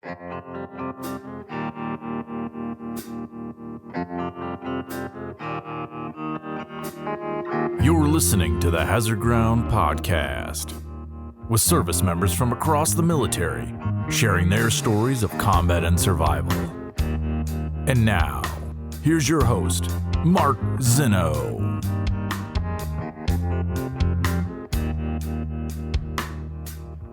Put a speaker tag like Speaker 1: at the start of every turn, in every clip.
Speaker 1: You're listening to the Hazard Ground Podcast, with service members from across the military sharing their stories of combat and survival. And now, here's your host, Mark Zinno.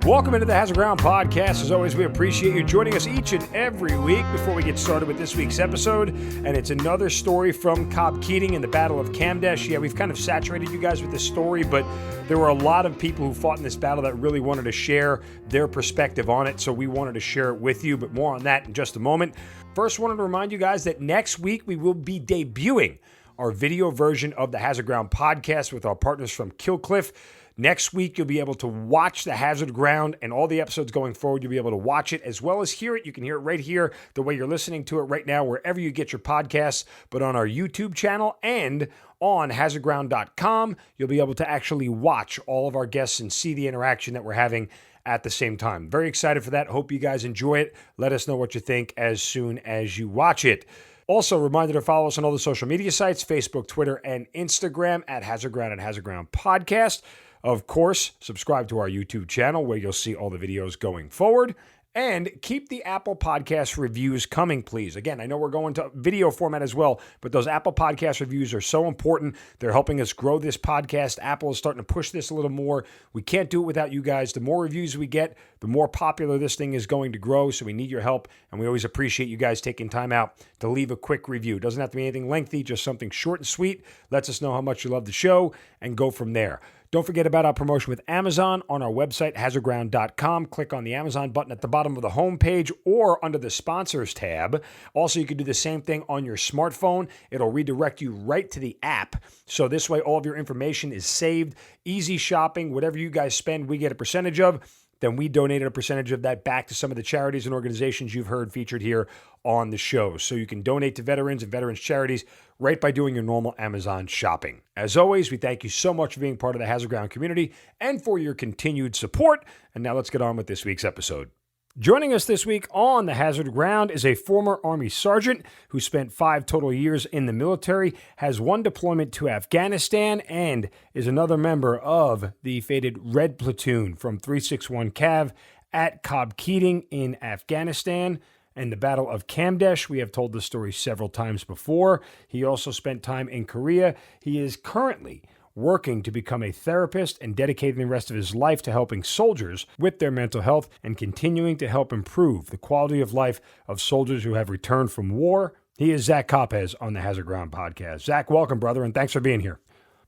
Speaker 2: Welcome into the Hazard Ground Podcast. As always, we appreciate you joining us each and every week. Before we get started with this week's episode, and it's another story from COP Keating and the Battle of Kamdesh. Yeah, we've kind of saturated you guys with this story, but there were a lot of people who fought in this battle that really wanted to share their perspective on it, so we wanted to share it with you, but more on that in just a moment. First, wanted to remind you guys that next week we will be debuting our video version of the Hazard Ground Podcast with our partners from Killcliff. Next week, you'll be able to watch the Hazard Ground and all the episodes going forward. You'll be able to watch it as well as hear it. You can hear it right here, the way you're listening to it right now, wherever you get your podcasts, but on our YouTube channel and on hazardground.com, you'll be able to actually watch all of our guests and see the interaction that we're having at the same time. Very excited for that. Hope you guys enjoy it. Let us know what you think as soon as you watch it. Also, reminder to follow us on all the social media sites, Facebook, Twitter, and Instagram at Hazard Ground and Hazard Ground Podcast. Of course, subscribe to our YouTube channel where you'll see all the videos going forward. And keep the Apple Podcast reviews coming, please. Again, I know we're going to video format as well, but those Apple Podcast reviews are so important. They're helping us grow this podcast. Apple is starting to push this a little more. We can't do it without you guys. The more reviews we get, the more popular this thing is going to grow, so we need your help, and we always appreciate you guys taking time out to leave a quick review. Doesn't have to be anything lengthy, just something short and sweet. Lets us know how much you love the show, and go from there. Don't forget about our promotion with Amazon on our website, hazardground.com. Click on the Amazon button at the bottom of the homepage or under the sponsors tab. Also, you can do the same thing on your smartphone. It'll redirect you right to the app. So this way, all of your information is saved. Easy shopping. Whatever you guys spend, we get a percentage of. Then we donated a percentage of that back to some of the charities and organizations you've heard featured here on the show. So you can donate to veterans and veterans charities right by doing your normal Amazon shopping. As always, we thank you so much for being part of the Hazard Ground community and for your continued support. And now let's get on with this week's episode. Joining us this week on the Hazard Ground is a former Army sergeant who spent 5 total years in the military, has 1 deployment to Afghanistan, and is another member of the fated Red Platoon from 361 Cav at COP Keating in Afghanistan and the Battle of Kamdesh. We have told this story several times before. He also spent time in Korea. He is currently working to become a therapist and dedicating the rest of his life to helping soldiers with their mental health and continuing to help improve the quality of life of soldiers who have returned from war. He is Zach Koppes on the Hazard Ground Podcast. Zach, welcome, brother, and thanks for being here.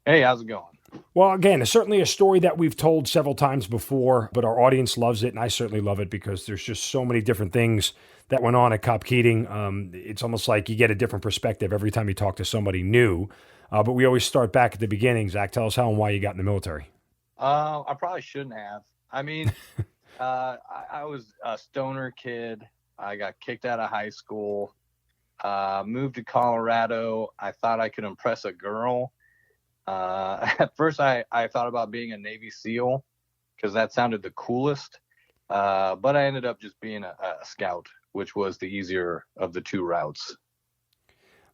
Speaker 3: Hey, how's it going?
Speaker 2: Well, again, it's certainly a story that we've told several times before, but our audience loves it, and I certainly love it because there's just so many different things that went on at COP Keating. It's almost like you get a different perspective every time you talk to somebody new. But we always start back at the beginning. Zach, tell us how and why you got in the military.
Speaker 3: I probably shouldn't have. I mean, I was a stoner kid. I got kicked out of high school, moved to Colorado. I thought I could impress a girl. At first, I thought about being a Navy SEAL because that sounded the coolest. But I ended up just being a scout, which was the easier of the 2 routes.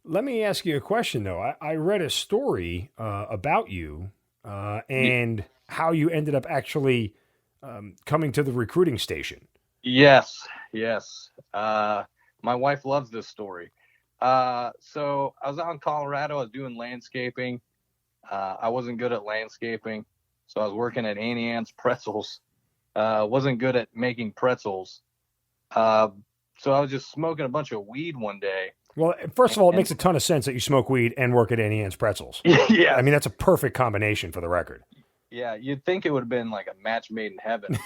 Speaker 2: Let me ask you a question, though. I read a story about you and how you ended up actually coming to the recruiting station.
Speaker 3: Yes. My wife loves this story. So I was out in Colorado. I was doing landscaping. I wasn't good at landscaping, so I was working at Annie Ann's Pretzels. Wasn't good at making pretzels. So I was just smoking a bunch of weed one day.
Speaker 2: Well, first of all, it makes a ton of sense that you smoke weed and work at Annie Ann's Pretzels.
Speaker 3: Yeah.
Speaker 2: I mean, that's a perfect combination for the record.
Speaker 3: Yeah, you'd think it would have been like a match made in heaven,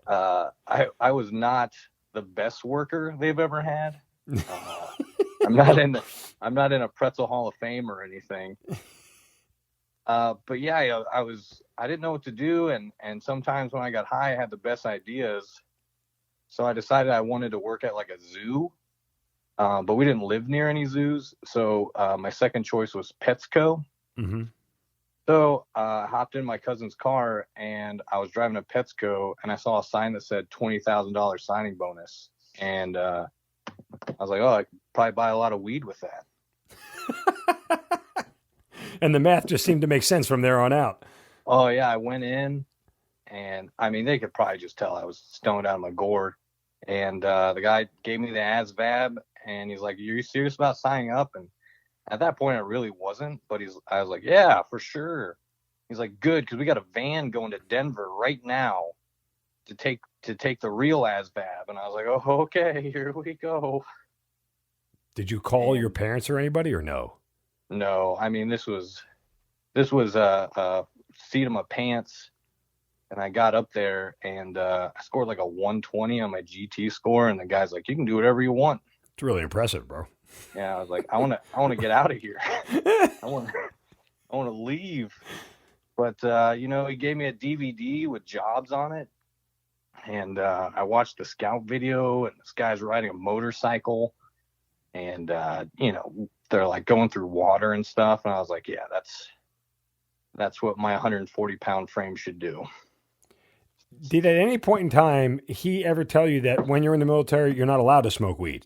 Speaker 3: but I was not the best worker they've ever had. I'm not in a Pretzel Hall of Fame or anything. But yeah, I didn't know what to do, and sometimes when I got high, I had the best ideas. So I decided I wanted to work at like a zoo. But we didn't live near any zoos, so my second choice was Petsco.
Speaker 2: Mm-hmm.
Speaker 3: So I hopped in my cousin's car, and I was driving to Petco, and I saw a sign that said $20,000 signing bonus. And I was like, oh, I could probably buy a lot of weed with that.
Speaker 2: And the math just seemed to make sense from there on out.
Speaker 3: Oh, yeah. I went in, and I mean, they could probably just tell I was stoned out of my gourd. And the guy gave me the ASVAB, and he's like, are you serious about signing up? And at that point, I really wasn't, but I was like, yeah, for sure. He's like, good, because we got a van going to Denver right now to take the real ASVAB. And I was like, oh, okay, here we go.
Speaker 2: Did you call your parents or anybody, or no?
Speaker 3: No, I mean, this was a seat of my pants, and I got up there, and I scored like a 120 on my GT score, and the guy's like, you can do whatever you want.
Speaker 2: It's really impressive, bro.
Speaker 3: Yeah, I was like, I want to get out of here. I want to leave. But he gave me a DVD with jobs on it, and I watched the scout video, and this guy's riding a motorcycle, and they're like going through water and stuff, and I was like, yeah, that's what my 140-pound frame should do.
Speaker 2: Did at any point in time he ever tell you that when you're in the military you're not allowed to smoke weed?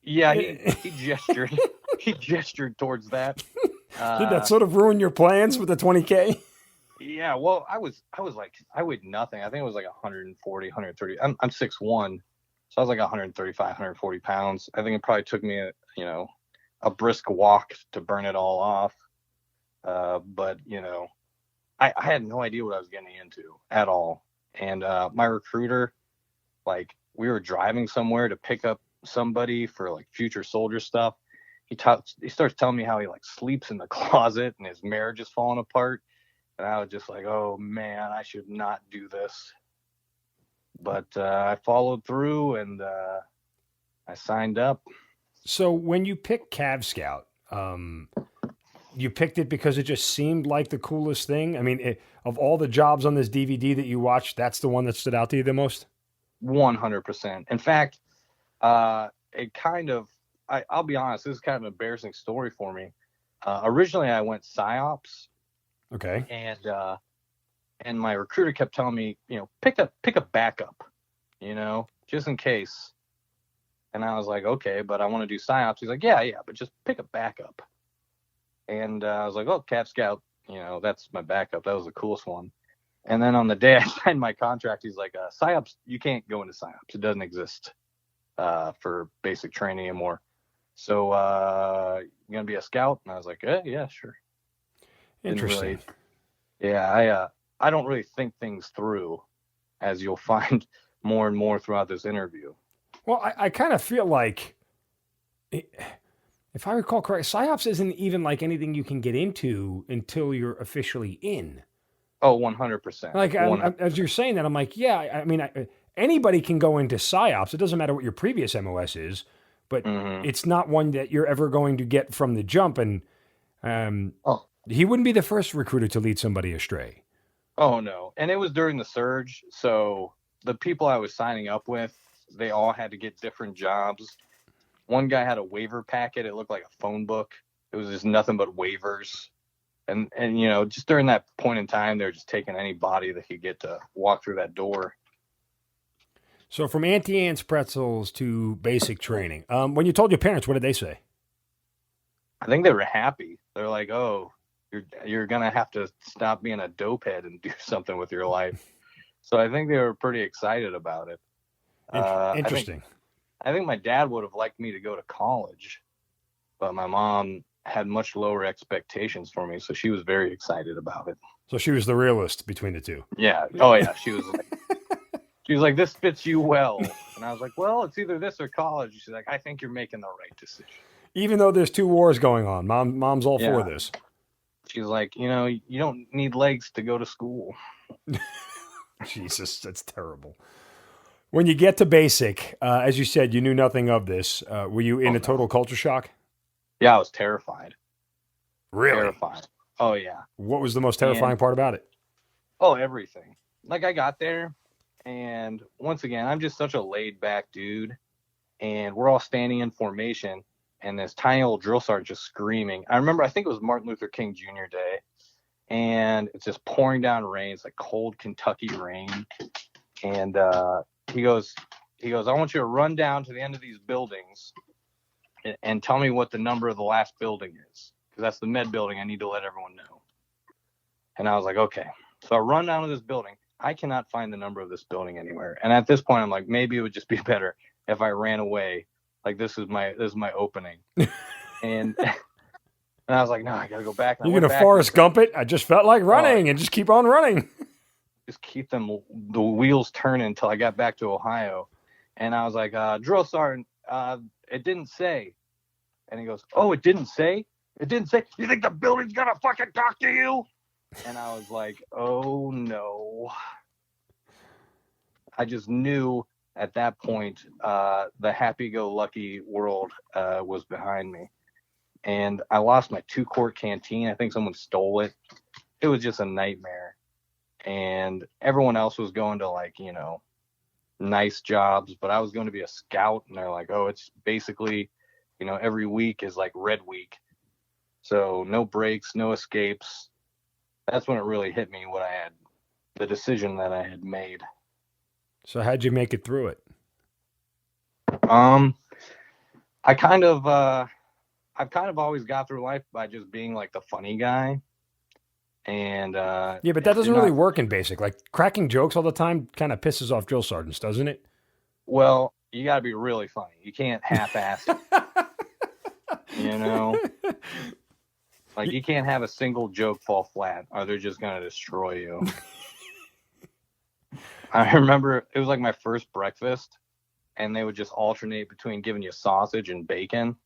Speaker 3: Yeah, he gestured. He gestured towards that.
Speaker 4: Did that sort of ruin your plans with the 20K?
Speaker 3: Yeah, well, I was like, I weighed nothing. I think it was like 140, 130. I'm 6'1", so I was like 135, 140 pounds. I think it probably took me a brisk walk to burn it all off. But I had no idea what I was getting into at all. And my recruiter, like, we were driving somewhere to pick up somebody for like future soldier stuff. He starts telling me how he like sleeps in the closet and his marriage is falling apart. And I was just like, oh man, I should not do this. But I followed through, and I signed up.
Speaker 2: So when you picked Cav Scout, you picked it because it just seemed like the coolest thing? I mean, of all the jobs on this DVD that you watched, that's the one that stood out to you the most?
Speaker 3: 100%. In fact, it kind of, I'll be honest, this is kind of an embarrassing story for me. Originally, I went PsyOps.
Speaker 2: Okay.
Speaker 3: And my recruiter kept telling me, pick a backup, just in case. And I was like, okay, but I want to do PsyOps. He's like, yeah, but just pick a backup. And I was like, oh, Cav Scout, that's my backup. That was the coolest one. And then on the day I signed my contract, he's like, PsyOps, you can't go into PsyOps. It doesn't exist for basic training anymore. So you're going to be a scout? And I was like, yeah, sure.
Speaker 2: Interesting.
Speaker 3: I don't really think things through, as you'll find more and more throughout this interview.
Speaker 2: Well, I kind of feel like, if I recall correct, PsyOps isn't even like anything you can get into until you're officially in.
Speaker 3: Oh, 100%.
Speaker 2: Like, as you're saying that, I'm like, yeah, I mean, anybody can go into PsyOps. It doesn't matter what your previous MOS is, but it's not one that you're ever going to get from the jump. And he wouldn't be the first recruiter to lead somebody astray.
Speaker 3: Oh, no. And it was during the surge. So the people I was signing up with, they all had to get different jobs. One guy had a waiver packet. It looked like a phone book. It was just nothing but waivers. And just during that point in time, they're just taking any body that could get to walk through that door.
Speaker 2: So from Auntie Anne's pretzels to basic training. When you told your parents, what did they say?
Speaker 3: I think they were happy. They're like, oh, you're going to have to stop being a dopehead and do something with your life. So I think they were pretty excited about it.
Speaker 2: Interesting.
Speaker 3: I think my dad would have liked me to go to college, but my mom had much lower expectations for me, so she was very excited about it.
Speaker 2: So she was the realist between the two.
Speaker 3: Yeah. Oh yeah. She was like, this fits you well. And I was like, well, it's either this or college. She's like, I think you're making the right decision.
Speaker 2: Even though there's two wars going on, mom's all for this.
Speaker 3: She's like, you don't need legs to go to school.
Speaker 2: Jesus, that's terrible. When you get to basic, as you said, you knew nothing of this. Were you in a total culture shock?
Speaker 3: Yeah, I was terrified.
Speaker 2: Really?
Speaker 3: Terrified. Oh, yeah.
Speaker 2: What was the most terrifying part about it?
Speaker 3: Oh, everything. Like, I got there, and once again, I'm just such a laid-back dude, and we're all standing in formation, and this tiny old drill sergeant just screaming. I remember, I think it was Martin Luther King Jr. Day, and it's just pouring down rain. It's like cold Kentucky rain. And he goes, I want you to run down to the end of these buildings and tell me what the number of the last building is, because that's the med building. I need to let everyone know. And I was like, okay. So I run down to this building. I cannot find the number of this building anywhere. And at this point, I'm like, maybe it would just be better if I ran away. Like, this is my opening. And I was like, no, I got to go back.
Speaker 2: You're going to Forrest Gump it? I just felt like running and just keep on running.
Speaker 3: Just keep the wheels turning until I got back to Ohio. And I was like, drill sergeant, it didn't say. And he goes, oh, it didn't say? It didn't say? You think the building's going to fucking talk to you? And I was like, oh, no. I just knew at that point the happy-go-lucky world was behind me. And I lost my 2-quart canteen. I think someone stole it. It was just a nightmare. And everyone else was going to, like, you know, nice jobs, but I was going to be a scout. And they're like, oh, it's basically, you know, every week is like Red Week. So no breaks, no escapes. That's when it really hit me what I had, the decision that I had made.
Speaker 2: So how'd you make it through it?
Speaker 3: I've kind of always got through life by just being like the funny guy. And
Speaker 2: yeah, but that doesn't really work in basic. Like, cracking jokes all the time kind of pisses off drill sergeants, doesn't it?
Speaker 3: Well, you got to be really funny. You can't half-ass it. You know? Like, you can't have a single joke fall flat, or they're just going to destroy you. I remember it was like my first breakfast, and they would just alternate between giving you sausage and bacon.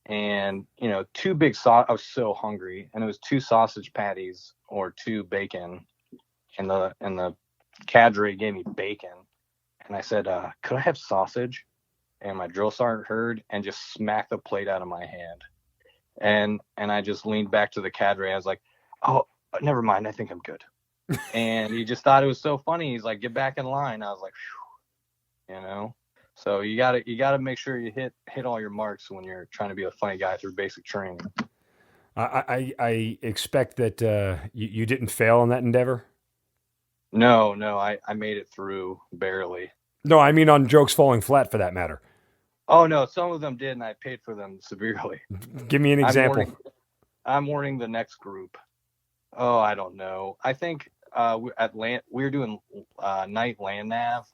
Speaker 3: And, you know, 2 big I was so hungry, and it was 2 sausage patties or 2 bacon, and the cadre gave me bacon. And I said, could I have sausage? And my drill sergeant heard and just smacked the plate out of my hand. And I just leaned back to the cadre. I was like, oh, never mind. I think I'm good. And he just thought it was so funny. He's like, get back in line. I was like, phew, you know? So you gotta make sure you hit all your marks when you're trying to be a funny guy through basic training.
Speaker 2: I expect that you didn't fail in that endeavor.
Speaker 3: No, I made it through barely.
Speaker 2: No, I mean on jokes falling flat, for that matter.
Speaker 3: Oh no, some of them did, and I paid for them severely.
Speaker 2: Give me an example.
Speaker 3: I'm warning the next group. Oh, I don't know. I think we were doing night land nav.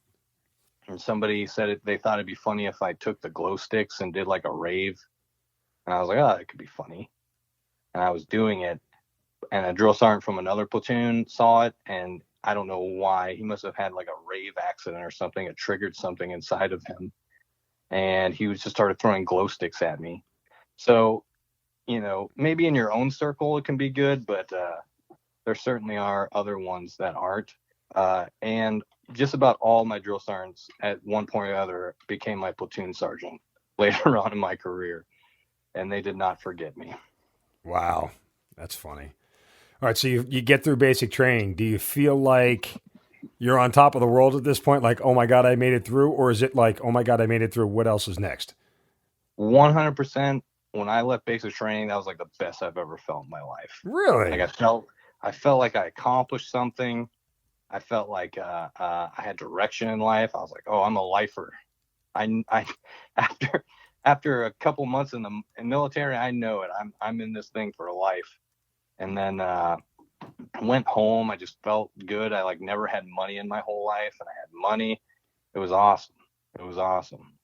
Speaker 3: And somebody said they thought it'd be funny if I took the glow sticks and did like a rave. And I was like, oh, it could be funny. And I was doing it. And a drill sergeant from another platoon saw it. And I don't know why. He must have had like a rave accident or something. It triggered something inside of him. And he just started throwing glow sticks at me. So, you know, maybe in your own circle it can be good, but there certainly are other ones that aren't. And just about all my drill sergeants at one point or other became my platoon sergeant later on in my career, and they did not forget me.
Speaker 2: Wow, that's funny. All right, so you get through basic training. Do you feel like you're on top of the world at this point? Like, oh my God, I made it through? Or is it like, oh my God, I made it through, what else is next?
Speaker 3: 100%. When I left basic training, that was like the best I've ever felt in my life.
Speaker 2: Really?
Speaker 3: Like I felt like I accomplished something. I felt like I had direction in life. I was like, oh, I'm a lifer. I after a couple months in the military, I know it. I'm in this thing for life. And then I went home. I just felt good. I like never had money in my whole life, and I had money. It was awesome.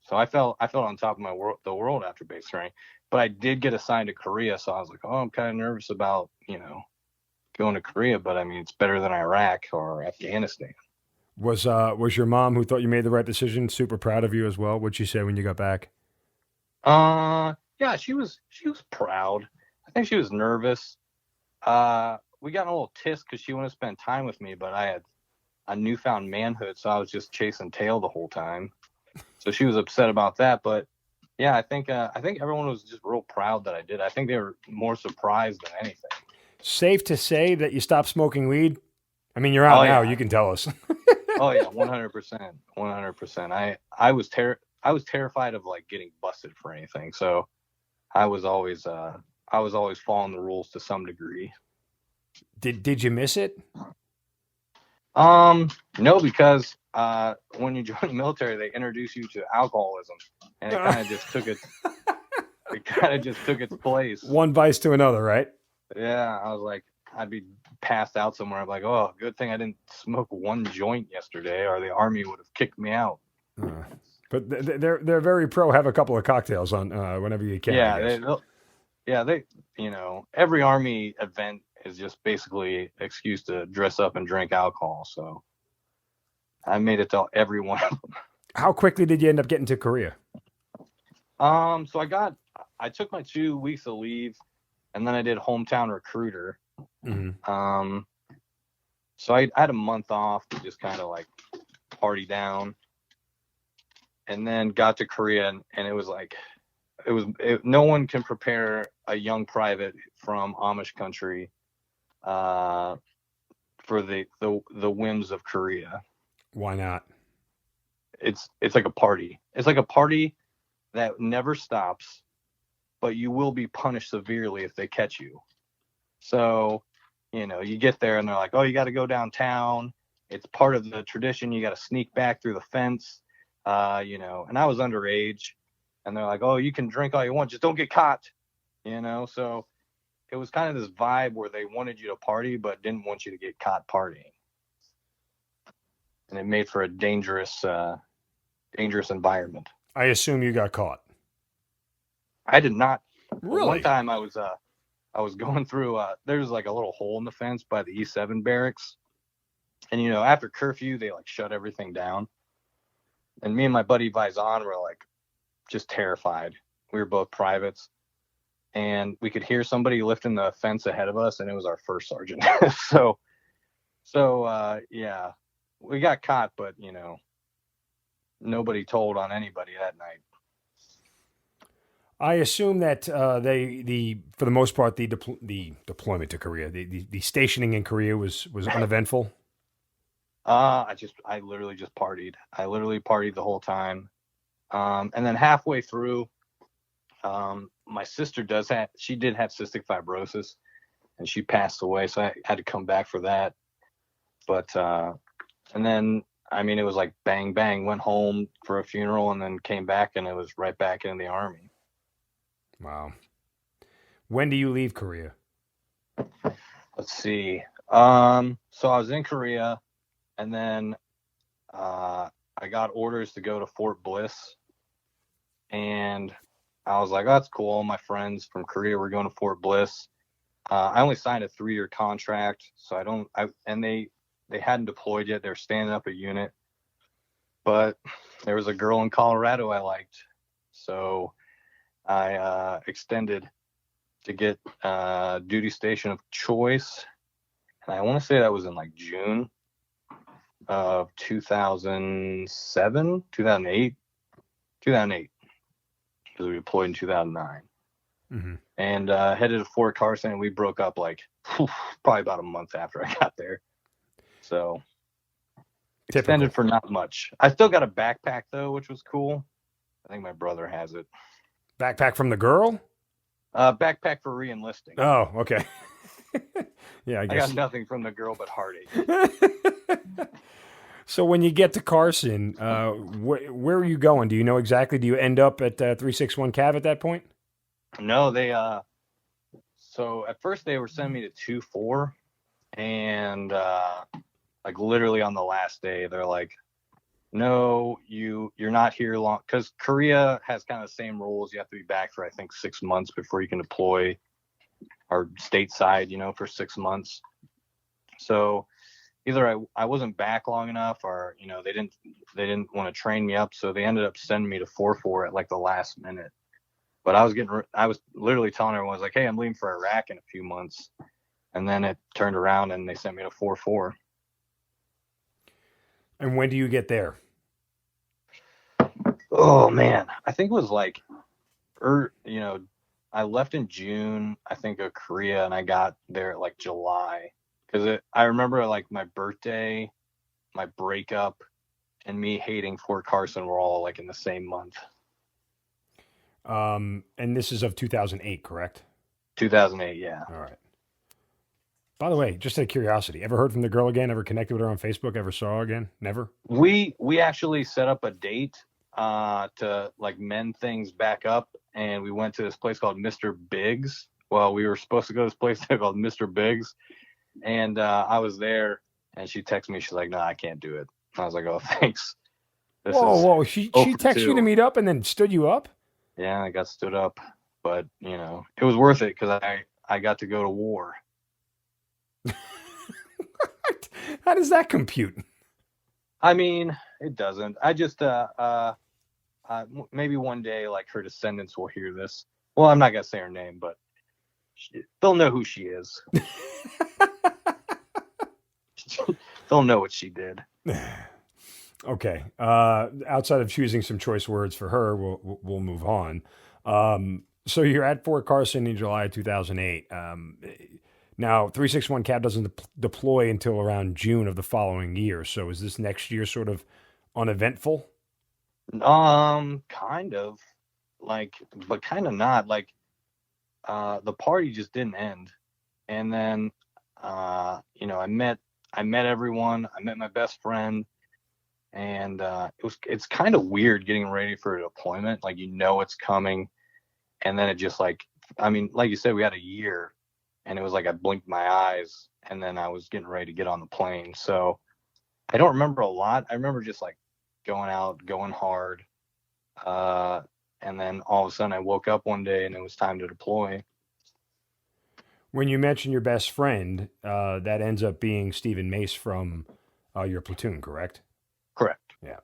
Speaker 3: So I felt on top of the world after basic training. But I did get assigned to Korea, so I was like, oh, I'm kind of nervous about, you know, going to Korea, but I mean, it's better than Iraq or Afghanistan.
Speaker 2: Was your mom, who thought you made the right decision, super proud of you as well? What'd she say when you got back?
Speaker 3: Yeah, she was proud. I think she was nervous. We got in a little tiff because she wanted to spend time with me, but I had a newfound manhood, so I was just chasing tail the whole time. So she was upset about that. But yeah, I think everyone was just real proud that I did. I think they were more surprised than anything.
Speaker 2: Safe to say that you stopped smoking weed? I mean, you're out now. You can tell us.
Speaker 3: Oh yeah, 100%. I was terrified of like getting busted for anything. So I was always following the rules to some degree.
Speaker 2: Did you miss it?
Speaker 3: No, because when you join the military, they introduce you to alcoholism, and it kind of just took its place.
Speaker 2: One vice to another, right?
Speaker 3: Yeah, I was like, I'd be passed out somewhere. I'm like, oh, good thing I didn't smoke one joint yesterday, or the Army would have kicked me out.
Speaker 2: But they're very pro. Have a couple of cocktails on whenever you can.
Speaker 3: They every Army event is just basically an excuse to dress up and drink alcohol. So I made it to every one of them.
Speaker 2: How quickly did you end up getting to Korea?
Speaker 3: So I took my 2 weeks of leave, and then I did hometown recruiter.
Speaker 2: Mm-hmm.
Speaker 3: So I had a month off to just kind of like party down, and then got to Korea, and it was like, no one can prepare a young private from Amish country for the whims of Korea.
Speaker 2: Why not?
Speaker 3: It's like a party. It's like a party that never stops, but you will be punished severely if they catch you. So, you get there and they're like, oh, you got to go downtown. It's part of the tradition. You got to sneak back through the fence, and I was underage, and they're like, oh, you can drink all you want, just don't get caught, So it was kind of this vibe where they wanted you to party, but didn't want you to get caught partying. And it made for a dangerous environment.
Speaker 2: I assume you got caught.
Speaker 3: I did not.
Speaker 2: Really?
Speaker 3: One time I was going through, there's like a little hole in the fence by the E7 barracks. And, after curfew, they like shut everything down. And me and my buddy Vizon were like just terrified. We were both privates. And we could hear somebody lifting the fence ahead of us, and it was our first sergeant. So yeah, we got caught, but, nobody told on anybody that night.
Speaker 2: I assume that for the most part, the deployment to Korea, the stationing in Korea was uneventful.
Speaker 3: I literally just partied. I literally partied the whole time. And then halfway through, my sister did have cystic fibrosis, and she passed away. So I had to come back for that. But, and then, it was like bang, bang, went home for a funeral and then came back, and it was right back in the Army.
Speaker 2: Wow. When do you leave Korea?
Speaker 3: Let's see. So I was in Korea, and then I got orders to go to Fort Bliss, and I was like, oh, that's cool. My friends from Korea were going to Fort Bliss. I only signed a 3-year contract, so they hadn't deployed yet. They were standing up a unit, but there was a girl in Colorado I liked, so I extended to get duty station of choice, and I want to say that was in like June of 2007, 2008, because we deployed in 2009.
Speaker 2: Mm-hmm.
Speaker 3: And headed to Fort Carson, and we broke up like probably about a month after I got there. So extended for not much. I still got a backpack though, which was cool. I think my brother has it.
Speaker 2: Backpack from the girl?
Speaker 3: Backpack for re-enlisting.
Speaker 2: Oh, okay. Yeah, I guess.
Speaker 3: I got nothing from the girl but heartache.
Speaker 2: So when you get to Carson, where are you going? Do you know exactly? Do you end up at 361 Cav at that point?
Speaker 3: No, they so at first they were sending me to 2-4, and like literally on the last day they're like, no, you're not here long, because Korea has kind of the same rules. You have to be back for I think 6 months before you can deploy, or stateside, for 6 months. So either I wasn't back long enough, or they didn't want to train me up, so they ended up sending me to 4-4 at like the last minute. But I was literally telling everyone, I was like, hey, I'm leaving for Iraq in a few months, and then it turned around and they sent me to 4-4.
Speaker 2: And when do you get there?
Speaker 3: Oh man, I think it was like, I left in June, I think, of Korea, and I got there at like July. Because I remember like my birthday, my breakup, and me hating Fort Carson were all like in the same month.
Speaker 2: And this is of 2008, correct?
Speaker 3: 2008, yeah.
Speaker 2: All right. By the way, just out of curiosity, ever heard from the girl again? Ever connected with her on Facebook? Ever saw her again? Never?
Speaker 3: We actually set up a date to like mend things back up, and we went to this place called Mr. Biggs. Well, we were supposed to go to this place called Mr. Biggs, and I was there, and she texted me. She's like, "No, I can't do it." I was like, "Oh, thanks."
Speaker 2: Whoa! She texted you to meet up and then stood you up?
Speaker 3: Yeah, I got stood up, but it was worth it because I got to go to war.
Speaker 2: How does that compute?
Speaker 3: I mean, it doesn't. I just maybe one day, like, her descendants will hear this. Well, I'm not gonna say her name, but they'll know who she is. They'll know what she did.
Speaker 2: Okay. Outside of choosing some choice words for her, we'll move on. So you're at Fort Carson in July of 2008. Now, 361 CAP doesn't deploy until around June of the following year. So is this next year sort of uneventful?
Speaker 3: Kind of, like, but kind of not. Like, the party just didn't end. And then, I met everyone. I met my best friend, and it's kind of weird getting ready for a deployment. Like, it's coming, and then it just, like you said, we had a year. And it was like I blinked my eyes, and then I was getting ready to get on the plane. So I don't remember a lot. I remember just like going out, going hard. And then all of a sudden I woke up one day and it was time to deploy.
Speaker 2: When you mention your best friend, that ends up being Stephen Mace from your platoon, correct?
Speaker 3: Correct.
Speaker 2: Yeah.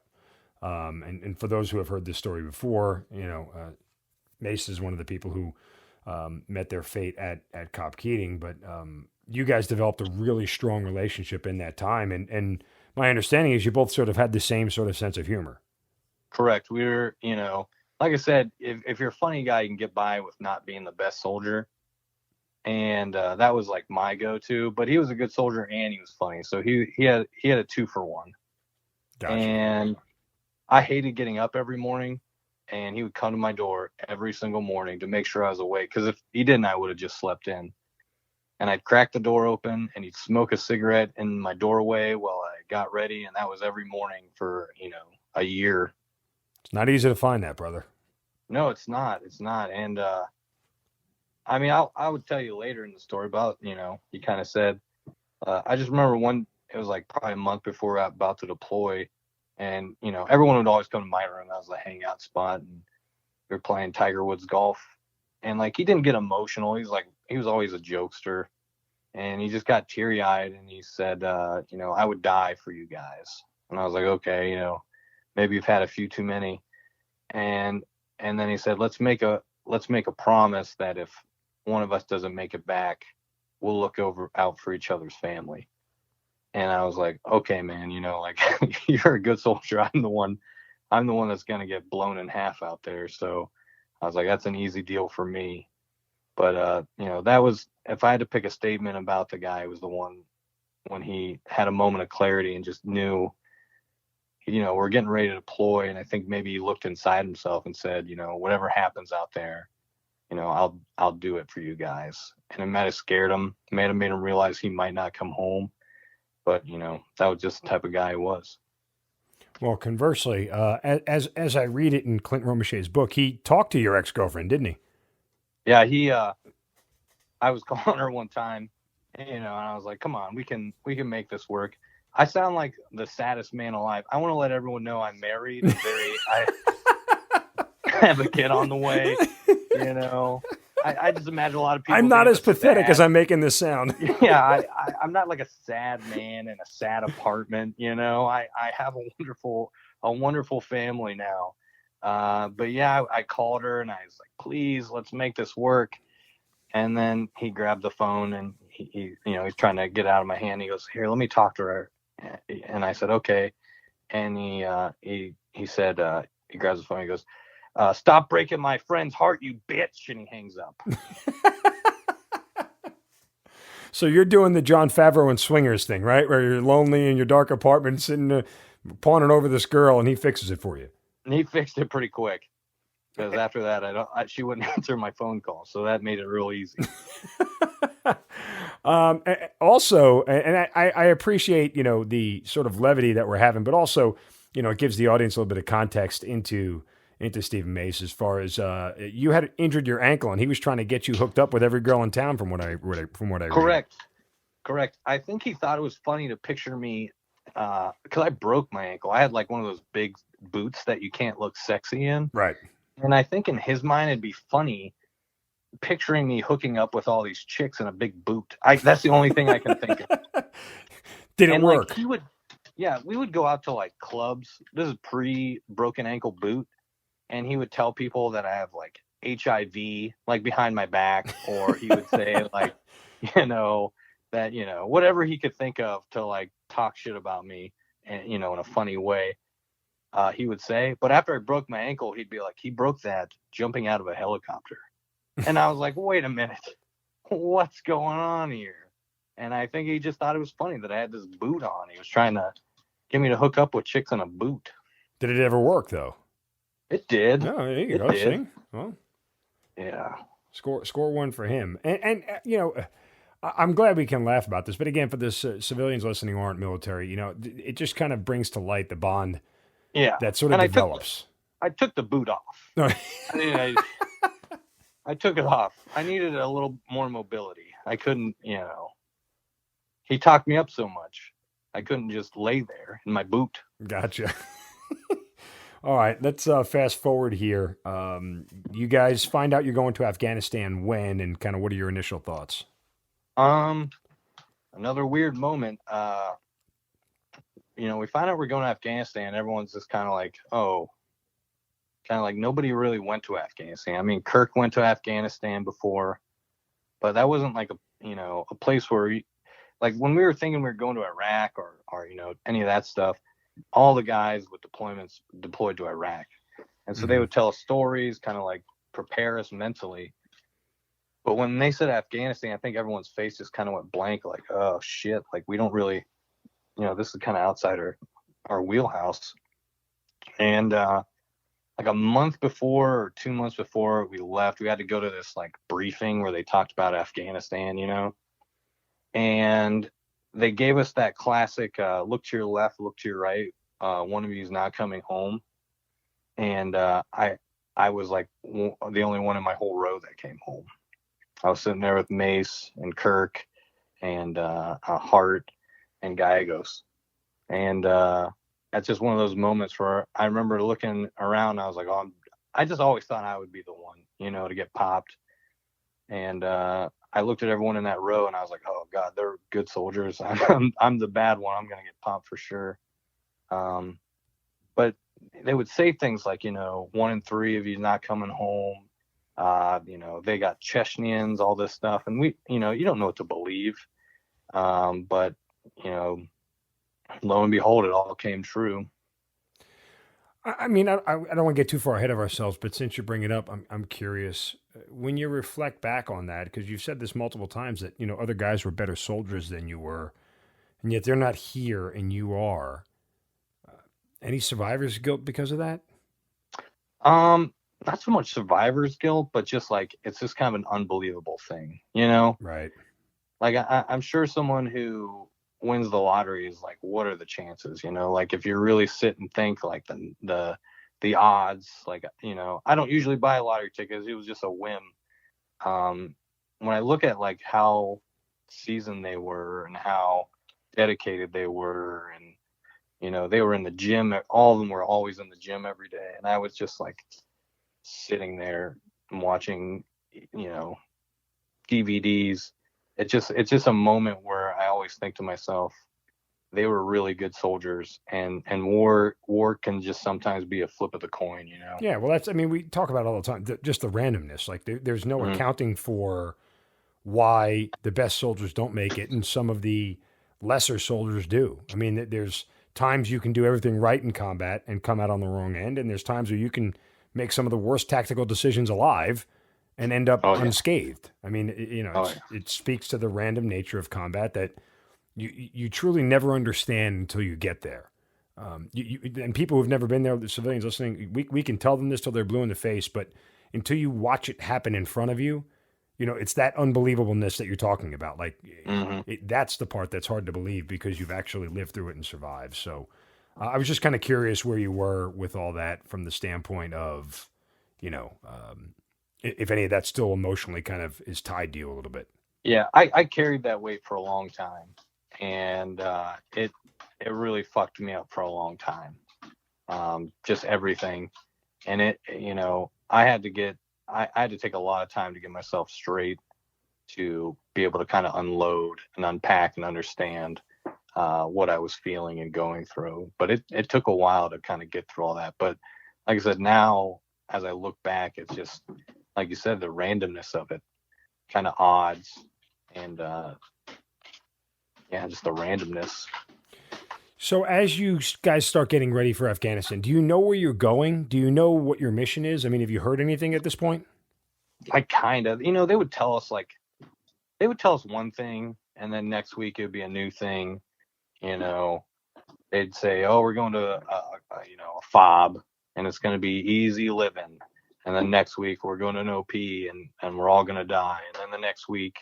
Speaker 2: And for those who have heard this story before, Mace is one of the people who met their fate at COP Keating, but you guys developed a really strong relationship in that time. And my understanding is you both sort of had the same sort of sense of humor.
Speaker 3: Correct. We were, like I said, if you're a funny guy, you can get by with not being the best soldier. And that was like my go-to, but he was a good soldier and he was funny. So he had a 2-for-1.
Speaker 2: Gotcha.
Speaker 3: And I hated getting up every morning. And he would come to my door every single morning to make sure I was awake. Because if he didn't, I would have just slept in. And I'd crack the door open, and he'd smoke a cigarette in my doorway while I got ready. And that was every morning for, a year.
Speaker 2: It's not easy to find that, brother.
Speaker 3: No, it's not. It's not. And, I would tell you later in the story about, he kind of said, I just remember it was like probably a month before we were about to deploy. And, everyone would always come to my room. That was the hangout spot. And we were playing Tiger Woods golf. And, like, he didn't get emotional. He was always a jokester. And he just got teary-eyed. And he said, I would die for you guys. And I was like, okay, maybe you've had a few too many. And then he said, let's make a promise that if one of us doesn't make it back, we'll look out for each other's family. And I was like, okay, man, like you're a good soldier. I'm the one that's going to get blown in half out there. So I was like, that's an easy deal for me. But, that was, if I had to pick a statement about the guy, it was the one when he had a moment of clarity and just knew, we're getting ready to deploy. And I think maybe he looked inside himself and said, whatever happens out there, I'll do it for you guys. And it might have scared him, might have made him realize he might not come home. But, that was just the type of guy he was.
Speaker 2: Well, conversely, as I read it in Clint Romaché's book, he talked to your ex-girlfriend, didn't he?
Speaker 3: Yeah, I was calling her one time, and I was like, come on, we can make this work. I sound like the saddest man alive. I want to let everyone know I'm married. I have a kid on the way, I just imagine a lot of people.
Speaker 2: I'm not as pathetic as I'm making this sound.
Speaker 3: Yeah, I'm not like a sad man in a sad apartment. I have a wonderful family now. But yeah, I called her and I was like, please, let's make this work. And then he grabbed the phone and he's trying to get out of my hand. He goes, here, let me talk to her. And I said, okay. And he said, he grabs the phone. He goes, stop breaking my friend's heart, you bitch. And he hangs up.
Speaker 2: So you're doing the Jon Favreau and Swingers thing, right? Where you're lonely in your dark apartment, sitting pawning over this girl, and he fixes it for you.
Speaker 3: And he fixed it pretty quick. because after that, she wouldn't answer my phone call. So that made it real easy.
Speaker 2: Also, and I appreciate, the sort of levity that we're having, but also, it gives the audience a little bit of context into Stephen Mace as far as you had injured your ankle and he was trying to get you hooked up with every girl in town from what I read.
Speaker 3: Correct. I think he thought it was funny to picture me because I broke my ankle. I had like one of those big boots that you can't look sexy in.
Speaker 2: Right.
Speaker 3: And I think in his mind it'd be funny picturing me hooking up with all these chicks in a big boot. That's the only thing I can think of.
Speaker 2: Didn't work.
Speaker 3: Like, we would go out to like clubs. This is pre-broken ankle boot. And he would tell people that I have like HIV like behind my back, or he would say like, that, whatever he could think of to like talk shit about me and, in a funny way, he would say. But after I broke my ankle, he'd be like, he broke that jumping out of a helicopter. And I was like, wait a minute, what's going on here? And I think he just thought it was funny that I had this boot on. He was trying to get me to hook up with chicks in a boot.
Speaker 2: Did it ever work though?
Speaker 3: It did.
Speaker 2: No, there you go. See? Well,
Speaker 3: yeah.
Speaker 2: Score one for him. And I'm glad we can laugh about this. But again, for the civilians listening who aren't military, it just kind of brings to light the bond that sort of develops.
Speaker 3: I took the boot off.
Speaker 2: No.
Speaker 3: I took it off. I needed a little more mobility. I couldn't, he talked me up so much. I couldn't just lay there in my boot.
Speaker 2: Gotcha. All right, let's fast forward here. You guys find out you're going to Afghanistan when, and kind of what are your initial thoughts?
Speaker 3: Another weird moment. We find out we're going to Afghanistan. Everyone's just kind of like, nobody really went to Afghanistan. I mean, Kirk went to Afghanistan before, but that wasn't like a place where like when we were thinking we were going to Iraq or any of that stuff, all the guys with deployments deployed to Iraq. And so they would tell us stories, kind of like prepare us mentally. But when they said Afghanistan, I think everyone's face just kind of went blank, like, oh shit, like we don't really, this is kind of outside our wheelhouse. And like a month before or 2 months before we left, we had to go to this like briefing where they talked about Afghanistan, and they gave us that classic, look to your left, look to your right. One of you is not coming home. And I was like the only one in my whole row that came home. I was sitting there with Mace and Kirk and Hart and Gallegos. And that's just one of those moments where I remember looking around. And I was like, I just always thought I would be the one, to get popped. And I looked at everyone in that row and I was like, oh God, they're good soldiers. I'm the bad one. I'm going to get popped for sure. But they would say things like, 1 in 3 of you not coming home. They got Chechens, all this stuff. And we, you don't know what to believe. But, lo and behold, it all came true.
Speaker 2: I mean, I don't want to get too far ahead of ourselves, but since you bring it up, I'm curious. When you reflect back on that, because you've said this multiple times that, other guys were better soldiers than you were, and yet they're not here and you are. Any survivor's guilt because of that?
Speaker 3: Not so much survivor's guilt, but just like, it's just kind of an unbelievable thing,
Speaker 2: Right.
Speaker 3: Like, I'm sure someone who wins the lottery is like, what are the chances? Like if you really sit and think like the odds, like, I don't usually buy lottery tickets. It was just a whim. When I look at like how seasoned they were and how dedicated they were, and, they were in the gym, all of them were always in the gym every day. And I was just like sitting there and watching, DVDs. It's just a moment where I always think to myself, they were really good soldiers, and war can just sometimes be a flip of the coin,
Speaker 2: Yeah, well, we talk about it all the time, just the randomness. Like there's no accounting for why the best soldiers don't make it and some of the lesser soldiers do. I mean, there's times you can do everything right in combat and come out on the wrong end, and there's times where you can make some of the worst tactical decisions alive and end up unscathed. I mean, it speaks to the random nature of combat that you truly never understand until you get there. And people who've never been there, the civilians listening, we can tell them this till they're blue in the face, but until you watch it happen in front of you, it's that unbelievableness that you're talking about. Like that's the part that's hard to believe because you've actually lived through it and survived. So I was just kind of curious where you were with all that from the standpoint of, if any of that still emotionally kind of is tied to you a little bit.
Speaker 3: Yeah, I carried that weight for a long time, and it really fucked me up for a long time. Just everything, and I had to take a lot of time to get myself straight to be able to kind of unload and unpack and understand what I was feeling and going through. But it took a while to kind of get through all that. But like I said, now as I look back, it's just like you said, the randomness of it, kind of odds, and just the randomness.
Speaker 2: So as you guys start getting ready for Afghanistan, do you know where you're going? Do you know what your mission is? I mean, have you heard anything at this point?
Speaker 3: I kind of, they would tell us one thing, and then next week it would be a new thing. They'd say, oh, we're going to a fob, and it's going to be easy living. And then next week we're going to an OP, and we're all going to die. And then the next week,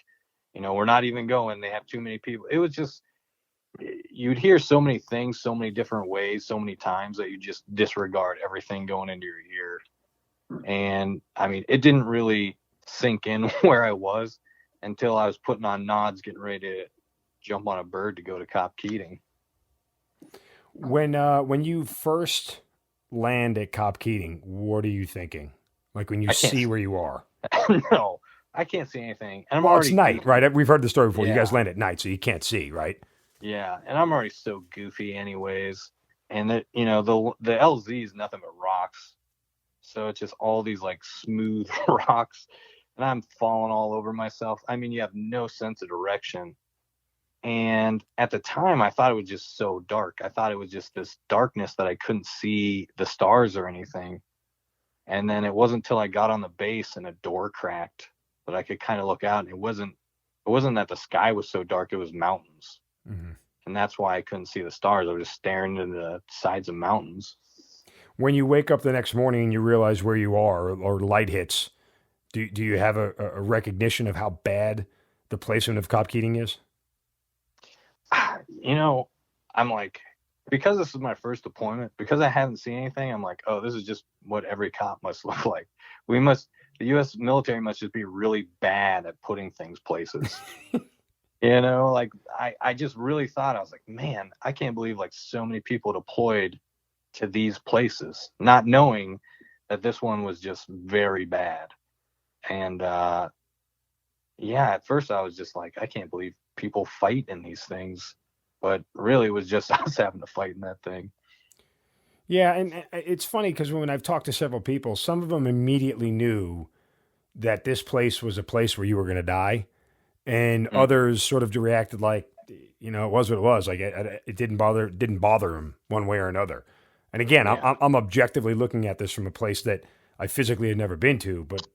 Speaker 3: we're not even going. They have too many people. It was just, you'd hear so many things, so many different ways, so many times that you just disregard everything going into your ear. And I mean, it didn't really sink in where I was until I was putting on nods, getting ready to jump on a bird to go to COP Keating.
Speaker 2: When you first land at COP Keating, what are you thinking? Like when you see where you are?
Speaker 3: No, I can't see anything. And
Speaker 2: it's night, right? We've heard the story before.
Speaker 3: Yeah.
Speaker 2: You guys land at night, so you can't see, right?
Speaker 3: Yeah, and I'm already so goofy anyways. And the LZ is nothing but rocks. So it's just all these like smooth rocks, and I'm falling all over myself. I mean, you have no sense of direction. And at the time, I thought it was just so dark. I thought it was just this darkness that I couldn't see the stars or anything. And then it wasn't until I got on the base and a door cracked that I could kind of look out. And it wasn't that the sky was so dark, it was mountains. Mm-hmm. And that's why I couldn't see the stars. I was just staring into the sides of mountains.
Speaker 2: When you wake up the next morning and you realize where you are, or light hits, do you have a recognition of how bad the placement of COP Keating is?
Speaker 3: I'm like, because this is my first deployment, because I haven't seen anything, I'm like, oh, this is just what every cop must look like. The U.S. military must just be really bad at putting things places. Like I just really thought, I was like, man, I can't believe like so many people deployed to these places, not knowing that this one was just very bad. And at first I was just like, I can't believe people fight in these things. But really, it was just us having to fight in that thing.
Speaker 2: Yeah, and it's funny because when I've talked to several people, some of them immediately knew that this place was a place where you were going to die, and others sort of reacted like, it was what it was. Like it didn't bother them one way or another. And again, yeah. I'm objectively looking at this from a place that I physically had never been to, but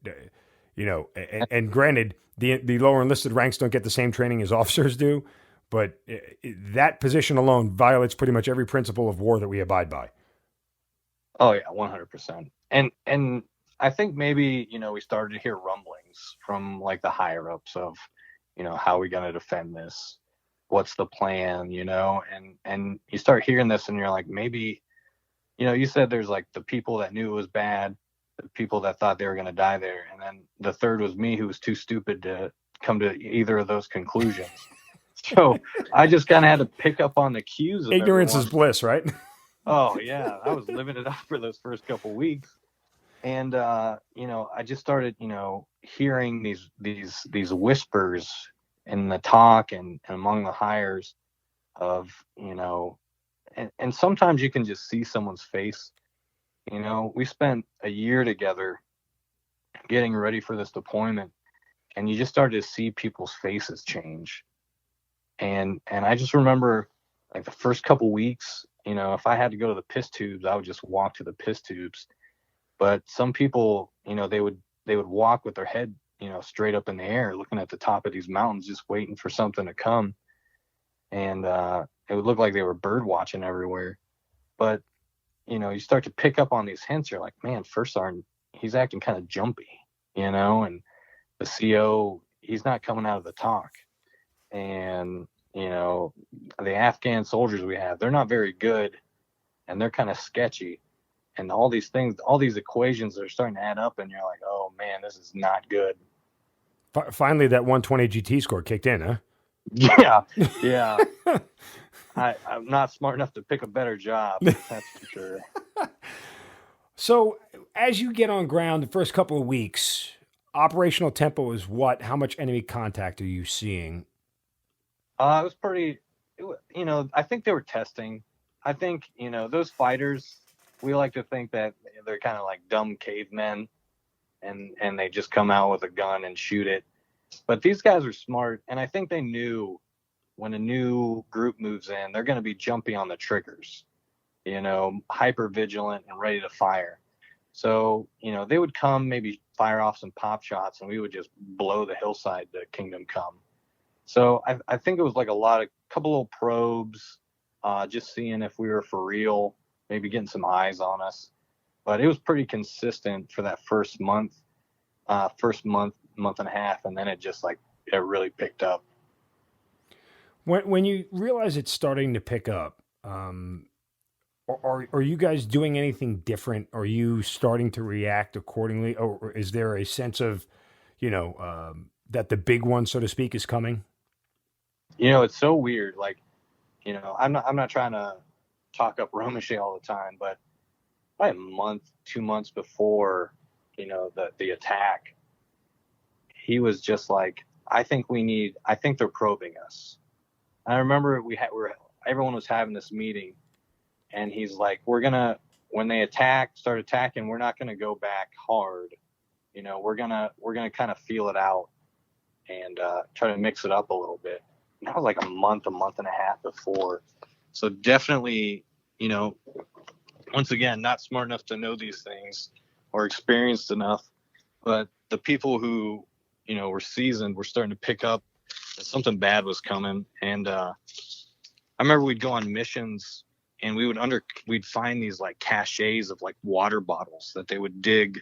Speaker 2: and granted, the lower enlisted ranks don't get the same training as officers do. But that position alone violates pretty much every principle of war that we abide by.
Speaker 3: Oh, yeah, 100%. And I think maybe, we started to hear rumblings from like the higher ups of, how are we going to defend this? What's the plan, and you start hearing this and you're like, maybe, you said there's like the people that knew it was bad, the people that thought they were going to die there. And then the third was me, who was too stupid to come to either of those conclusions. So I just kind of had to pick up on the cues. Of
Speaker 2: ignorance
Speaker 3: everyone.
Speaker 2: Is bliss, right?
Speaker 3: Oh yeah, I was living it up for those first couple weeks, and I just started, hearing these whispers in the talk and among the hires of, and sometimes you can just see someone's face. We spent a year together getting ready for this deployment, and you just started to see people's faces change. And I just remember like the first couple weeks, if I had to go to the piss tubes, I would just walk to the piss tubes. But some people, they would walk with their head, straight up in the air, looking at the top of these mountains, just waiting for something to come. And it would look like they were bird watching everywhere. But, you start to pick up on these hints. You're like, man, First Sergeant, he's acting kind of jumpy, and the CO, he's not coming out of the talk. And, the Afghan soldiers we have, they're not very good, and they're kind of sketchy. And all these things, all these equations are starting to add up, and you're like, oh, man, this is not good.
Speaker 2: Finally, that 120 GT score kicked in, huh?
Speaker 3: Yeah. I'm not smart enough to pick a better job, that's for sure.
Speaker 2: So, as you get on ground the first couple of weeks, operational tempo is what? How much enemy contact are you seeing?
Speaker 3: It was pretty, I think they were testing. I think, those fighters, we like to think that they're kind of like dumb cavemen and they just come out with a gun and shoot it. But these guys are smart, and I think they knew when a new group moves in, they're going to be jumpy on the triggers, hyper vigilant and ready to fire. So, they would come, maybe fire off some pop shots, and we would just blow the hillside to Kingdom Come. So I think it was like a couple little probes, just seeing if we were for real, maybe getting some eyes on us. But it was pretty consistent for that first month and a half, and then it just it really picked up.
Speaker 2: When you realize it's starting to pick up, are you guys doing anything different? Are you starting to react accordingly, or is there a sense of, that the big one, so to speak, is coming?
Speaker 3: It's so weird. I'm not trying to talk up Romache all the time, but probably a month, 2 months before, the attack, he was just like, I think they're probing us. I remember everyone was having this meeting, and he's like, when they start attacking, we're not going to go back hard. We're going to kind of feel it out and try to mix it up a little bit. And that was like a month and a half before. So definitely, once again, not smart enough to know these things or experienced enough, but the people who, were seasoned were starting to pick up that something bad was coming. And I remember we'd go on missions, and we'd find these caches of water bottles that they would dig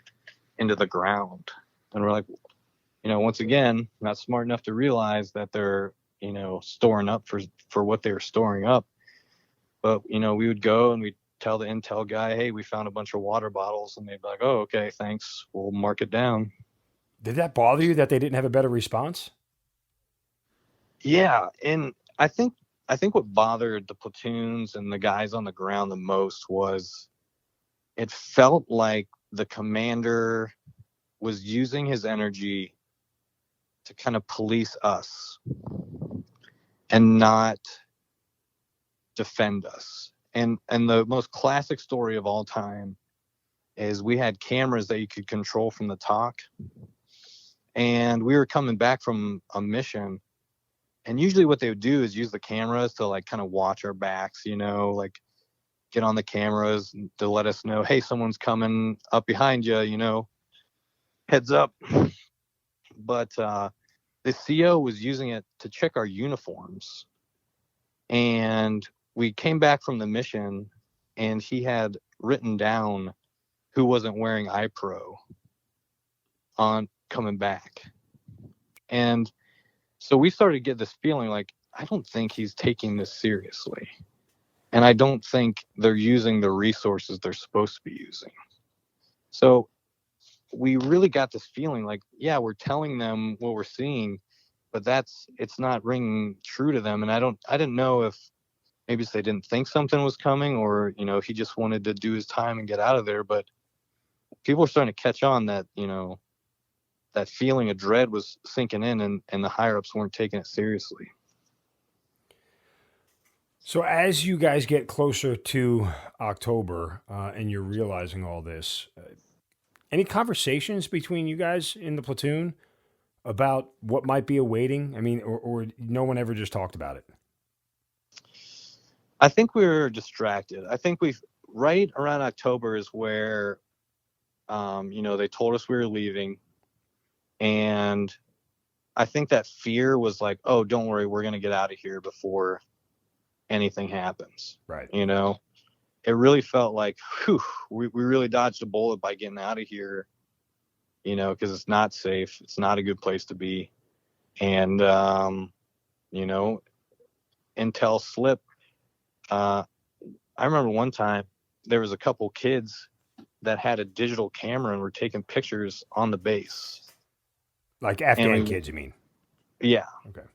Speaker 3: into the ground. And we're like, once again, not smart enough to realize that they're, storing up for what they were storing up. But, we would go and we'd tell the intel guy, hey, we found a bunch of water bottles. And they'd be like, oh, okay, thanks. We'll mark it down.
Speaker 2: Did that bother you that they didn't have a better response?
Speaker 3: Yeah. And I think what bothered the platoons and the guys on the ground the most was it felt like the commander was using his energy to kind of police us and not defend us. And the most classic story of all time is we had cameras that you could control from the talk. And we were coming back from a mission. And usually what they would do is use the cameras to kind of watch our backs, get on the cameras to let us know, hey, someone's coming up behind you, heads up. But the CO was using it to check our uniforms. And we came back from the mission, and he had written down who wasn't wearing iPro on coming back. And so we started to get this feeling I don't think he's taking this seriously. And I don't think they're using the resources they're supposed to be using. So we really got this feeling yeah, we're telling them what we're seeing, but it's not ringing true to them. And I didn't know if maybe they didn't think something was coming, or, he just wanted to do his time and get out of there. But people were starting to catch on that, that feeling of dread was sinking in, and the higher ups weren't taking it seriously.
Speaker 2: So as you guys get closer to October and you're realizing all this, any conversations between you guys in the platoon about what might be awaiting? I mean, or no one ever just talked about it?
Speaker 3: I think we were distracted. I think right around October is where, they told us we were leaving. And I think that fear was oh, don't worry, we're going to get out of here before anything happens.
Speaker 2: Right.
Speaker 3: it really felt like, whew, we really dodged a bullet by getting out of here, you know, because it's not safe. It's not a good place to be. And, you know, intel slip. I remember one time there was a couple kids that had a digital camera and were taking pictures on the base.
Speaker 2: Like Afghan kids, you mean?
Speaker 3: Yeah.
Speaker 2: Okay.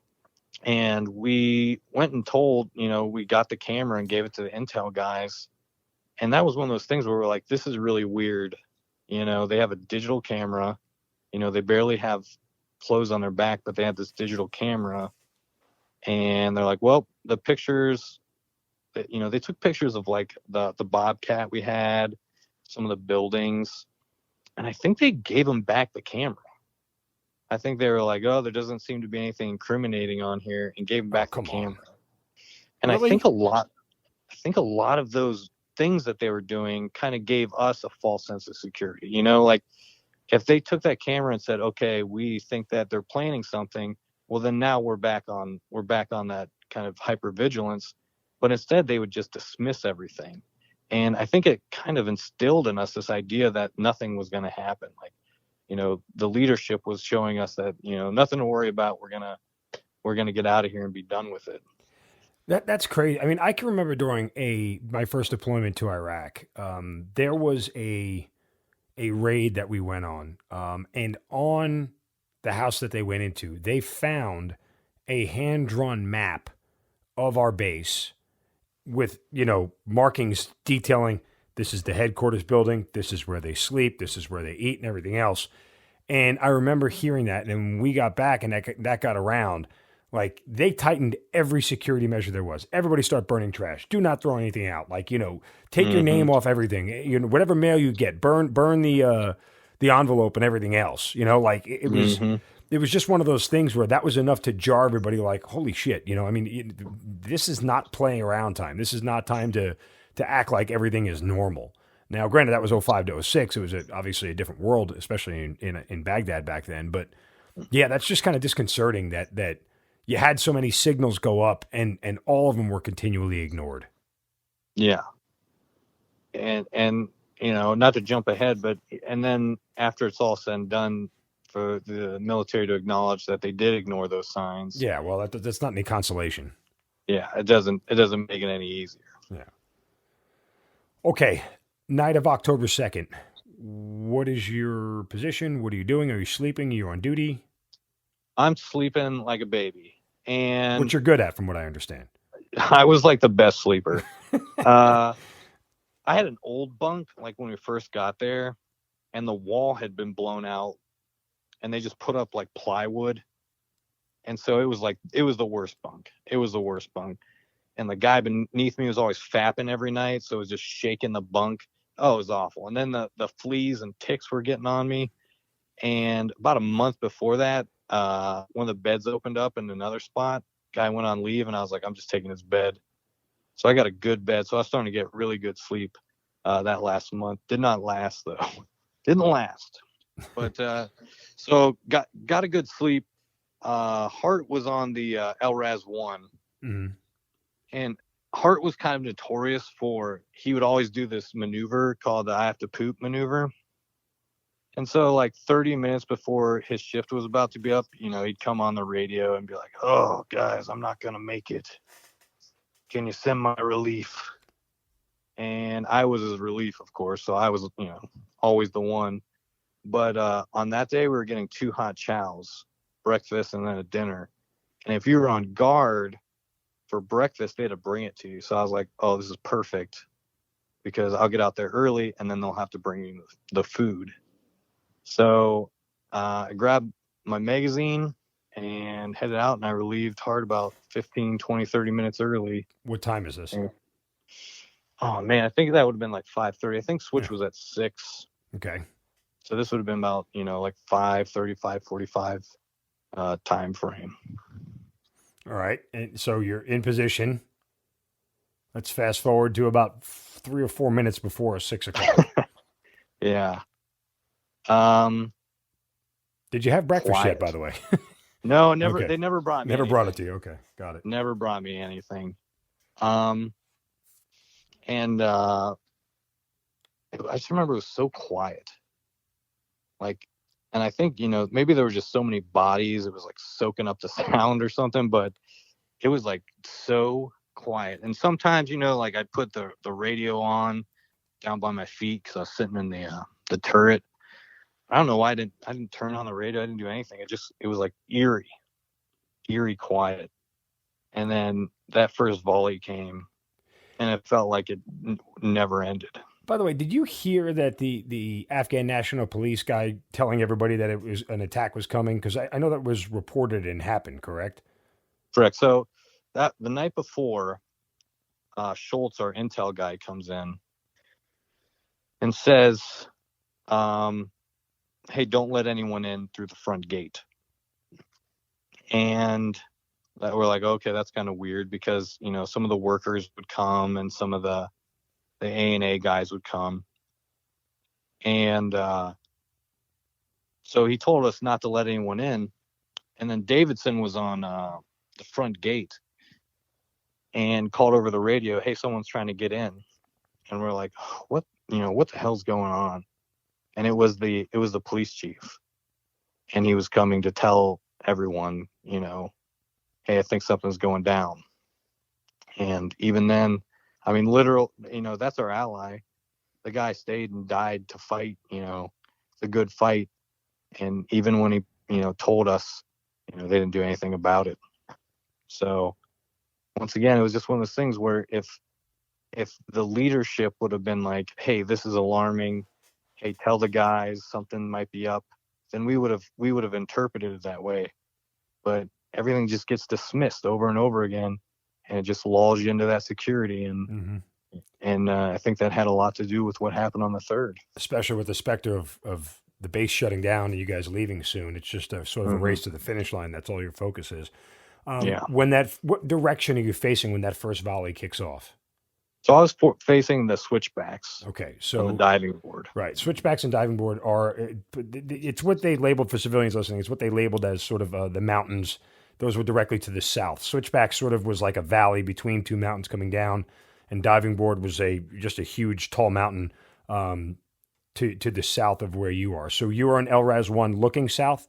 Speaker 3: And we went and told, you know, we got the camera and gave it to the intel guys. And that was one of those things where we're like, this is really weird. You know, they have a digital camera, you know, they barely have clothes on their back, but they have this digital camera. And they're like, well, the pictures, you know, they took pictures of like the Bobcat we had, some of the buildings. And I think they gave them back the camera. I think they were like, oh, there doesn't seem to be anything incriminating on here, and gave them back the camera. And
Speaker 2: really?
Speaker 3: I think a lot of those things that they were doing kind of gave us a false sense of security. You know, like if they took that camera and said, okay, we think that they're planning something, well, then now we're back on that kind of hypervigilance. But instead they would just dismiss everything. And I think it kind of instilled in us this idea that nothing was going to happen. Like, you know, the leadership was showing us that, you know, nothing to worry about. We're going to get out of here and be done with it.
Speaker 2: That's crazy. I mean, I can remember during my first deployment to Iraq, there was a raid that we went on, and on the house that they went into, they found a hand-drawn map of our base with, you know, markings detailing this is the headquarters building, this is where they sleep, this is where they eat, and everything else. And I remember hearing that, and when we got back and that got around, like, they tightened every security measure there was. Everybody start burning trash. Do not throw anything out. Like, you know, take your name off everything. You know, whatever mail you get, burn the envelope and everything else. You know, like it was just one of those things where that was enough to jar everybody. Like, holy shit. You know, I mean, this is not playing around time. This is not time to act like everything is normal. Now, granted, that was 05 to 06. It was obviously a different world, especially in Baghdad back then. But yeah, that's just kind of disconcerting that you had so many signals go up and all of them were continually ignored.
Speaker 3: Yeah. And you know, not to jump ahead, but and then after it's all said and done, for the military to acknowledge that they did ignore those signs.
Speaker 2: Yeah, well, that's not any consolation.
Speaker 3: Yeah, it doesn't make it any easier.
Speaker 2: Yeah. Okay, night of October 2nd. What is your position? What are you doing? Are you sleeping? Are you on duty?
Speaker 3: I'm sleeping like a baby. And
Speaker 2: which you're good at, from what I understand.
Speaker 3: I was like the best sleeper. I had an old bunk, like when we first got there, and the wall had been blown out, and they just put up like plywood. And so it was the worst bunk. It was the worst bunk. And the guy beneath me was always fapping every night, so it was just shaking the bunk. Oh, it was awful. And then the fleas and ticks were getting on me. And about a month before that, one of the beds opened up in another spot. Guy went on leave, and I was like, I'm just taking his bed. So I got a good bed. So I was starting to get really good sleep that last month. Did not last, though. Didn't last. But so got a good sleep. Hart was on the LRAS 1. Mm-hmm. And Hart was kind of notorious for, he would always do this maneuver called the I have to poop maneuver. And so like 30 minutes before his shift was about to be up, you know, he'd come on the radio and be like, oh, guys, I'm not going to make it. Can you send my relief? And I was his relief, of course. So I was, you know, always the one. But on that day, we were getting 2 hot chows, breakfast and then a dinner. And if you were on guard for breakfast, they had to bring it to you. So I was like, oh, this is perfect, because I'll get out there early and then they'll have to bring me the food. So I grabbed my magazine and headed out, and I relieved Hart about 15, 20, 30 minutes early.
Speaker 2: What time is this? And,
Speaker 3: oh, man, I think that would have been like 5:30. I think switch was at 6.
Speaker 2: Okay.
Speaker 3: So this would have been about, you know, like 5:30, 5:45 time frame.
Speaker 2: All right. And so you're in position. Let's fast forward to about 3 or 4 minutes before 6 o'clock.
Speaker 3: Yeah.
Speaker 2: Did you have breakfast yet, by the way?
Speaker 3: No, never.
Speaker 2: Okay.
Speaker 3: They never brought me.
Speaker 2: Never brought it to you. Okay, got it.
Speaker 3: Never brought me anything. And I just remember it was so quiet. Like, and I think, maybe there were just so many bodies. It was like soaking up the sound or something, but it was like so quiet. And sometimes, like I'd put the radio on down by my feet because I was sitting in the turret. I don't know why I didn't turn on the radio. I didn't do anything. It was like eerie quiet. And then that first volley came, and it felt like it never ended.
Speaker 2: By the way, did you hear that the Afghan National Police guy telling everybody that it was an attack was coming? Because I know that was reported and happened, correct?
Speaker 3: Correct. So that the night before, Schultz, our intel guy, comes in and says, "Hey, don't let anyone in through the front gate." And we're like, okay, that's kind of weird because some of the workers would come and some of the A&A guys would come, and so he told us not to let anyone in. And then Davidson was on the front gate and called over the radio, "Hey, someone's trying to get in." And we're like, what the hell's going on? And it was the police chief, and he was coming to tell everyone, "Hey, I think something's going down." And even then, I mean, that's our ally. The guy stayed and died to fight, it's a good fight. And even when he, told us, they didn't do anything about it. So once again, it was just one of those things where if the leadership would have been like, "Hey, this is alarming. Hey, tell the guys something might be up," then we would have interpreted it that way. But everything just gets dismissed over and over again, and it just lulls you into that security. And I think that had a lot to do with what happened on the 3rd.
Speaker 2: Especially with the specter of the base shutting down and you guys leaving soon. It's just a sort of a race to the finish line. That's all your focus is. What direction are you facing when that first volley kicks off?
Speaker 3: So I was facing the switchbacks.
Speaker 2: Okay, so
Speaker 3: on the diving board.
Speaker 2: Right, switchbacks and diving board it's what they labeled, for civilians listening, it's what they labeled as sort of the mountains. Those were directly to the south. Switchback sort of was like a valley between two mountains coming down, and diving board was just a huge tall mountain to the south of where you are. So you are on LRAS 1 looking south?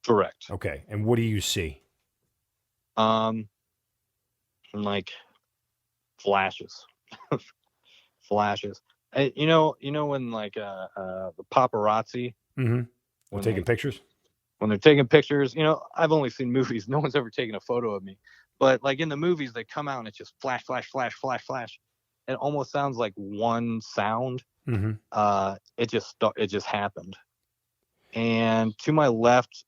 Speaker 3: Correct.
Speaker 2: Okay, and what do you see?
Speaker 3: Like flashes. Flashes. You know when like the paparazzi
Speaker 2: When taking pictures?
Speaker 3: When they're taking pictures, I've only seen movies. No one's ever taken a photo of me. But like in the movies, they come out and it's just flash, flash, flash, flash, flash. It almost sounds like one sound. It just happened. And to my left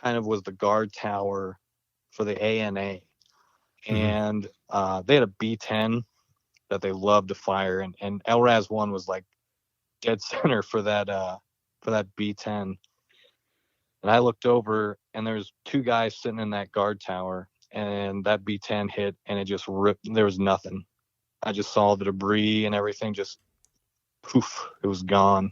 Speaker 3: kind of was the guard tower for the ANA. And they had a B-10 that they loved to fire. And LRAS 1 was like dead center for that B-10. And I looked over, and there's two guys sitting in that guard tower, and that B-10 hit, and it just ripped. There was nothing. I just saw the debris and everything just poof. It was gone.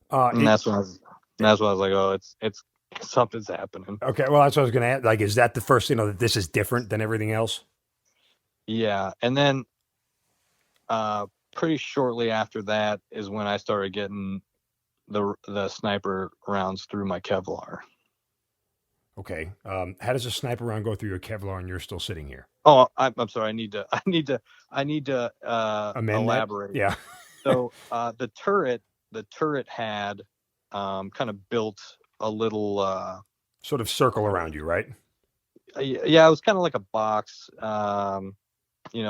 Speaker 3: And that's when I was like, oh, it's something's happening.
Speaker 2: Okay, well, that's what I was going to ask. Like, is that the first that this is different than everything else?
Speaker 3: Yeah, and then pretty shortly after that is when I started getting the sniper rounds through my Kevlar.
Speaker 2: Okay. How does a sniper round go through your Kevlar and you're still sitting here?
Speaker 3: Oh, I'm sorry. I need to elaborate.
Speaker 2: That? Yeah.
Speaker 3: So the turret had kind of built a little
Speaker 2: sort of circle around you, right?
Speaker 3: Yeah, it was kind of like a box,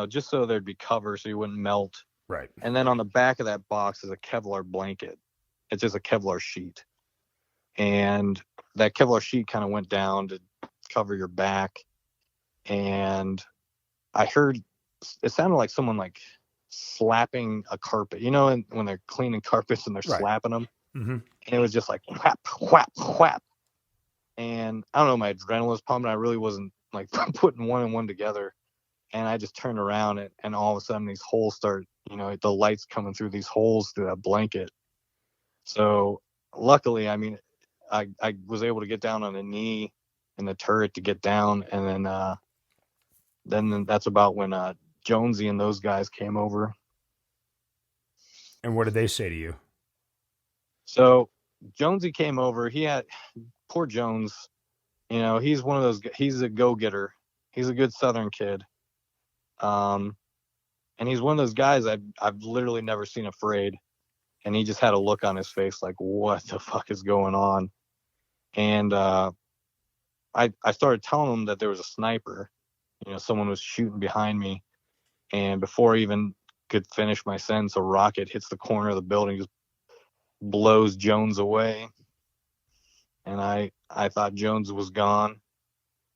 Speaker 3: just so there'd be cover so you wouldn't melt.
Speaker 2: Right.
Speaker 3: And then on the back of that box is a Kevlar blanket. It's just a Kevlar sheet. And that Kevlar sheet kind of went down to cover your back. And I heard, it sounded like someone like slapping a carpet, and when they're cleaning carpets and they're slapping them. And it was just like whap, whap, whap. And I don't know, my adrenaline was pumping. I really wasn't like putting one and one together. And I just turned around and all of a sudden these holes start, the lights coming through these holes through that blanket. So luckily, I mean, I was able to get down on a knee in the turret to get down. And then that's about when Jonesy and those guys came over.
Speaker 2: And what did they say to you?
Speaker 3: So Jonesy came over. Poor Jones, he's one of those, he's a go-getter. He's a good Southern kid. And he's one of those guys I've literally never seen afraid. And he just had a look on his face like, what the fuck is going on? And I started telling him that there was a sniper. Someone was shooting behind me. And before I even could finish my sentence, a rocket hits the corner of the building, just blows Jones away. And I thought Jones was gone.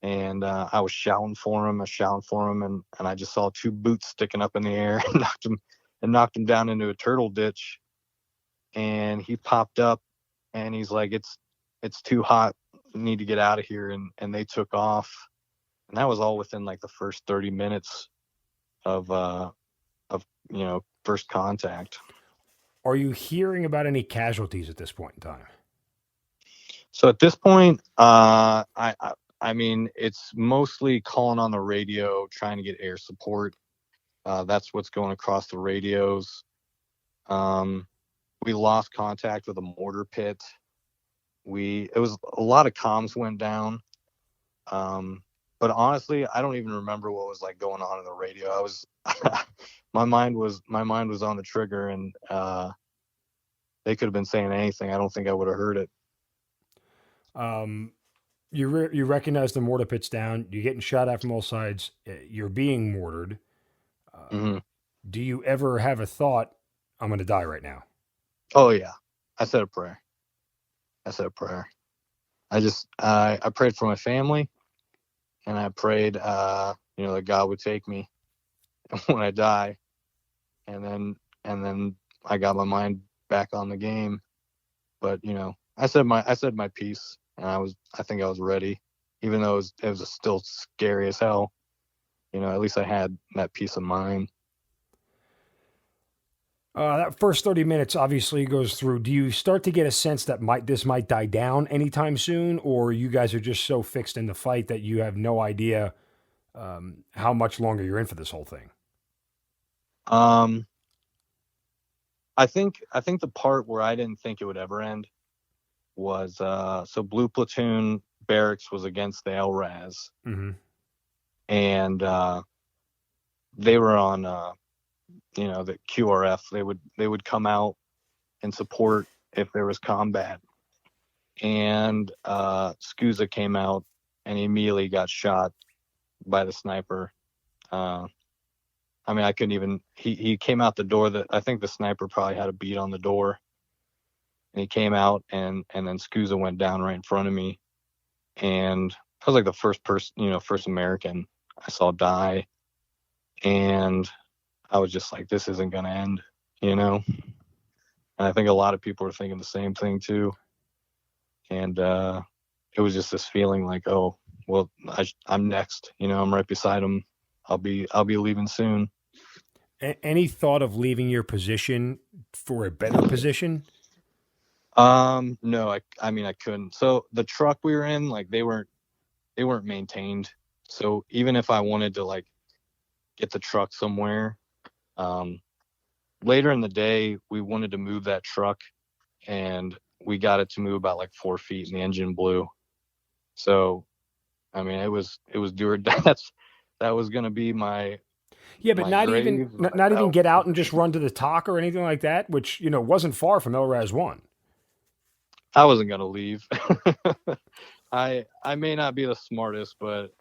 Speaker 3: And I was shouting for him, and I just saw two boots sticking up in the air and knocked him down into a turtle ditch. And he popped up and he's like, it's too hot. We need to get out of here. And they took off. And that was all within like the first 30 minutes of first contact.
Speaker 2: Are you hearing about any casualties at this point in time?
Speaker 3: So at this point, I mean, it's mostly calling on the radio, trying to get air support. That's what's going across the radios. We lost contact with a mortar pit. It was a lot of comms went down. But honestly, I don't even remember what was like going on in the radio. My mind was on the trigger, and they could have been saying anything. I don't think I would have heard it.
Speaker 2: You recognize the mortar pit's down. You're getting shot at from all sides. You're being mortared.
Speaker 3: Mm-hmm.
Speaker 2: Do you ever have a thought, I'm going to die right now?
Speaker 3: Oh yeah. I said a prayer. I prayed for my family, and I prayed, that God would take me when I die. And then I got my mind back on the game. But, I said my piece, and I think I was ready, even though it was still scary as hell. At least I had that peace of mind.
Speaker 2: That first 30 minutes obviously goes through. Do you start to get a sense that this might die down anytime soon, or you guys are just so fixed in the fight that you have no idea how much longer you're in for this whole thing?
Speaker 3: I think the part where I didn't think it would ever end was so Blue Platoon barracks was against the LRAS,
Speaker 2: mm-hmm.
Speaker 3: and they were on the QRF. They would come out and support if there was combat. And Scusa came out and he immediately got shot by the sniper. I couldn't even, he came out the door that I think the sniper probably had a bead on the door. And he came out and then Scusa went down right in front of me. And I was like the first person, first American I saw die. And I was just like, this isn't going to end, And I think a lot of people are thinking the same thing too. And it was just this feeling like, oh, well, I'm next. I'm right beside him. I'll be leaving soon.
Speaker 2: Any thought of leaving your position for a better position?
Speaker 3: No, I couldn't. So the truck we were in, like they weren't maintained. So even if I wanted to like get the truck somewhere, later in the day, we wanted to move that truck, and we got it to move about like 4 feet, and the engine blew. So, it was do or die. That was going to be my.
Speaker 2: Yeah, but not even get out and just run to the TOC or anything like that, which, wasn't far from LRAS 1.
Speaker 3: I wasn't going to leave. I may not be the smartest, but,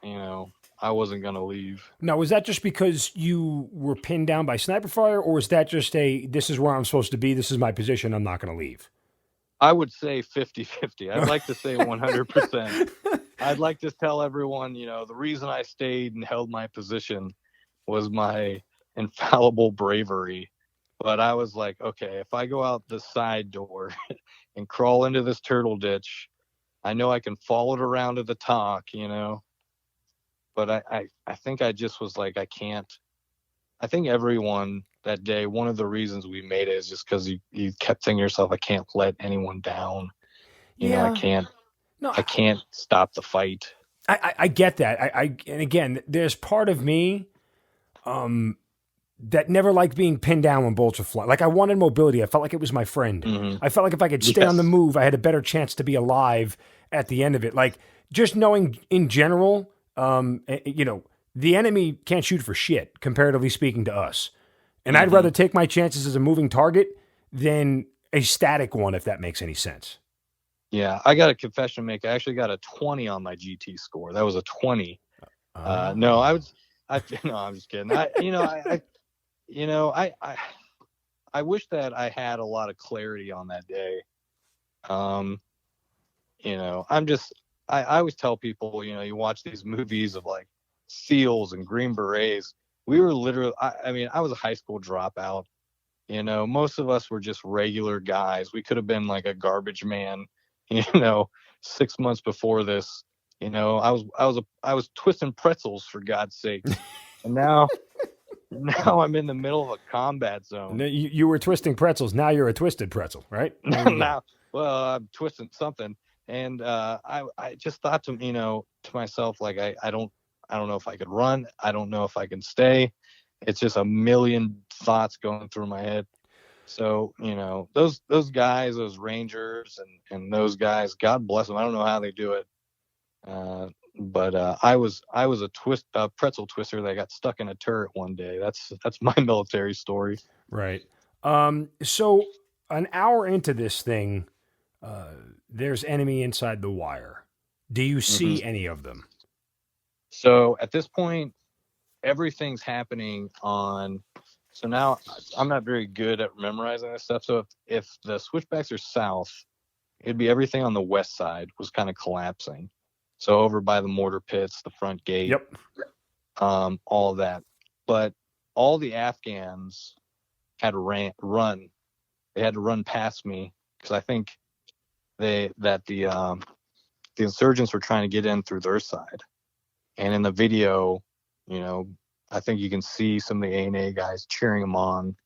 Speaker 3: I wasn't going to leave.
Speaker 2: Now, was that just because you were pinned down by sniper fire, or is that just this is where I'm supposed to be, this is my position, I'm not going to leave?
Speaker 3: I would say 50-50. I'd like to say 100%. I'd like to tell everyone, the reason I stayed and held my position was my infallible bravery. But I was like, okay, if I go out the side door and crawl into this turtle ditch, I know I can follow it around to the TOC, But I think I just was like, I can't. I think everyone that day, one of the reasons we made it is just because you kept thinking to yourself, I can't let anyone down. I can't stop the fight.
Speaker 2: I get that. And again, there's part of me, that never liked being pinned down when bullets were flying. Like I wanted mobility. I felt like it was my friend. I felt like if I could stay on the move, I had a better chance to be alive at the end of it. Like just knowing in general, the enemy can't shoot for shit, comparatively speaking to us. And I'd rather take my chances as a moving target than a static one, if that makes any sense.
Speaker 3: Yeah, I got a confession to make. I actually got a 20 on my GT score. That was a 20. No, I'm just kidding. I wish that I had a lot of clarity on that day. I always tell people, you watch these movies of like SEALs and Green Berets. We were literally, I was a high school dropout. Most of us were just regular guys. We could have been like a garbage man, 6 months before this. I was twisting pretzels, for God's sake. And now I'm in the middle of a combat zone.
Speaker 2: You were twisting pretzels. Now you're a twisted pretzel, right?
Speaker 3: Now, I'm twisting something. And I just thought to myself, like, I don't know if I could run. I don't know if I can stay. It's just a million thoughts going through my head. So, those guys, those Rangers and those guys, God bless them. I don't know how they do it. But I was a pretzel twister that got stuck in a turret one day. That's my military story.
Speaker 2: Right. So an hour into this thing, there's enemy inside the wire. Do you see any of them?
Speaker 3: So at this point, everything's happening on. So now I'm not very good at memorizing this stuff. So if the switchbacks are south, it'd be everything on the west side was kind of collapsing. So over by the mortar pits, the front gate,
Speaker 2: yep,
Speaker 3: all of that. But all the Afghans had to run. They had to run past me because I think the insurgents were trying to get in through their side. And in the video, I think you can see some of the A&A guys cheering them on,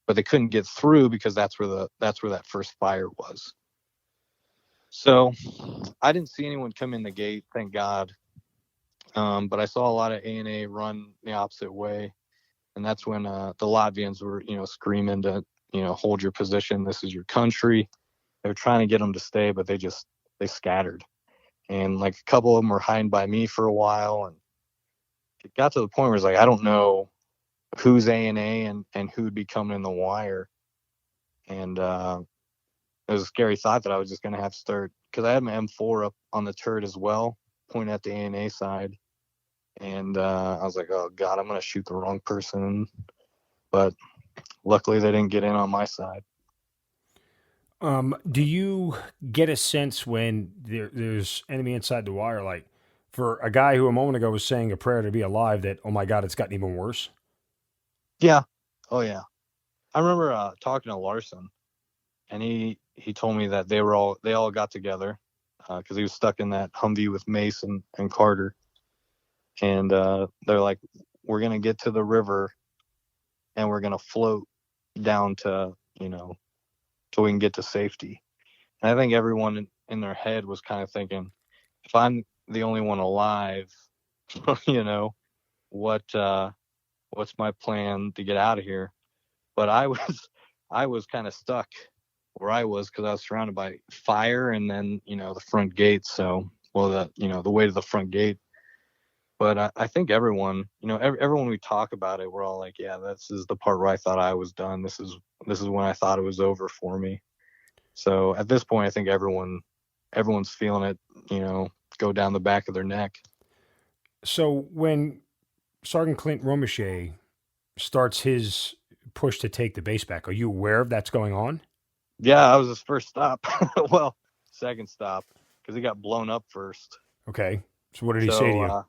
Speaker 3: but they couldn't get through because that's where that first fire was. So I didn't see anyone come in the gate, thank God. But I saw a lot of A&A run the opposite way. And that's when the Latvians were, screaming to, hold your position. This is your country. They were trying to get them to stay, but they scattered. And like a couple of them were hiding by me for a while. And it got to the point where it's like, I don't know who's A&A and who'd be coming in the wire. And it was a scary thought that I was just going to have to start, because I had my M4 up on the turret as well, pointing at the A&A side. And I was like, oh, God, I'm going to shoot the wrong person. But luckily they didn't get in on my side.
Speaker 2: Do you get a sense when there's enemy inside the wire, like for a guy who a moment ago was saying a prayer to be alive, that, oh my God, it's gotten even worse?
Speaker 3: Yeah. Oh, yeah. I remember talking to Larson, and he told me that they all got together because he was stuck in that Humvee with Mason and Carter. And they're like, we're going to get to the river and we're going to float down to, so we can get to safety. And I think everyone in their head was kind of thinking, if I'm the only one alive, what's my plan to get out of here? But I was kind of stuck where I was because I was surrounded by fire and then, the front gate. So, the way to the front gate. But I think everyone, everyone we talk about it, we're all like, yeah, this is the part where I thought I was done. This is when I thought it was over for me. So at this point, I think everyone's feeling it, go down the back of their neck.
Speaker 2: So when Sergeant Clint Romeshay starts his push to take the base back, are you aware of that's going on?
Speaker 3: Yeah, I was his first stop. Well, second stop, because he got blown up first.
Speaker 2: Okay. So what did he say to you?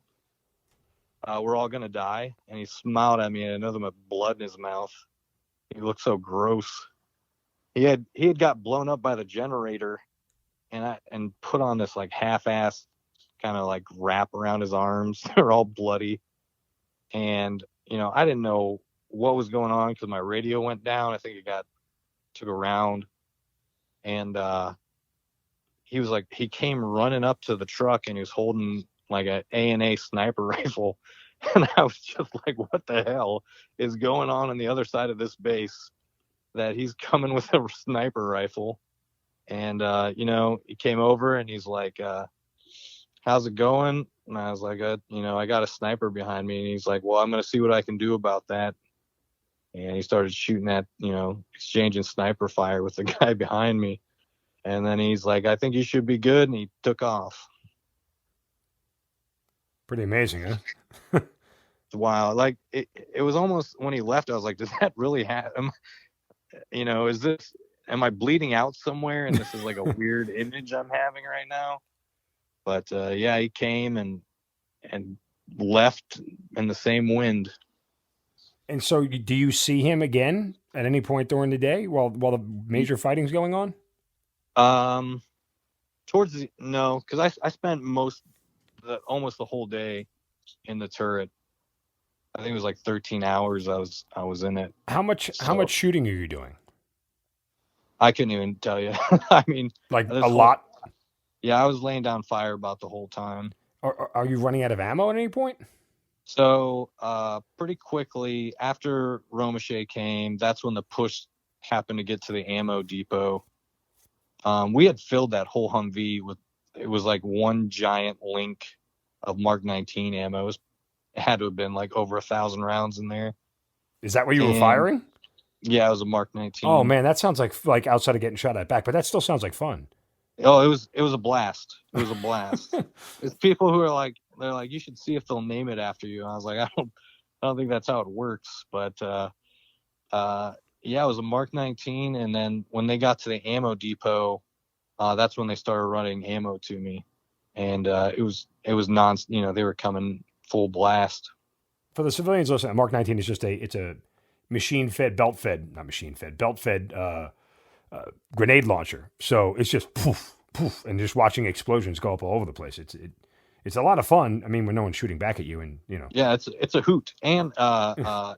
Speaker 3: We're all going to die. And he smiled at me, and another with blood in his mouth. He looked so gross. He had got blown up by the generator and put on this like half-assed kind of like wrap around his arms. They're all bloody. And, I didn't know what was going on because my radio went down. I think it took a round. And he came running up to the truck, and he was holding like an A&A sniper rifle. And I was just like, what the hell is going on the other side of this base that he's coming with a sniper rifle? And, he came over and he's like, how's it going? And I was like, I got a sniper behind me. And he's like, well, I'm going to see what I can do about that. And he started shooting at, exchanging sniper fire with the guy behind me. And then he's like, I think you should be good. And he took off.
Speaker 2: Pretty amazing, huh?
Speaker 3: Wow. Like it was almost when he left, I was like, does that really happen? Am I bleeding out somewhere? And this is like a weird image I'm having right now. But yeah, he came and left in the same wind.
Speaker 2: And so do you see him again at any point during the day while the major fighting's going on?
Speaker 3: No, because I spent almost the whole day in the turret. I think it was like 13 hours I was in it.
Speaker 2: How much shooting are you doing?
Speaker 3: I couldn't even tell you. I mean,
Speaker 2: like a lot?
Speaker 3: Yeah, I was laying down fire about the whole time.
Speaker 2: Are you running out of ammo at any point?
Speaker 3: So pretty quickly after Romeshay came, that's when the push happened to get to the ammo depot. We had filled that whole Humvee it was like one giant link of Mark 19 ammo. It had to have been like over 1,000 rounds in there.
Speaker 2: Is that what you were firing?
Speaker 3: Yeah, it was a Mark 19.
Speaker 2: Oh man, that sounds like outside of getting shot at back, but that still sounds like fun.
Speaker 3: Oh, it was a blast. It was a blast. It's people who are they're like, you should see if they'll name it after you. And I was like, I don't think that's how it works. But yeah, it was a Mark 19, and then when they got to the ammo depot, that's when they started running ammo to me, and it was they were coming full blast.
Speaker 2: For the civilians listening, a Mark 19 is just it's a belt fed grenade launcher. So it's just poof, poof, and just watching explosions go up all over the place. It's a lot of fun. I mean, when no one's shooting back at you, and
Speaker 3: Yeah, it's a hoot, and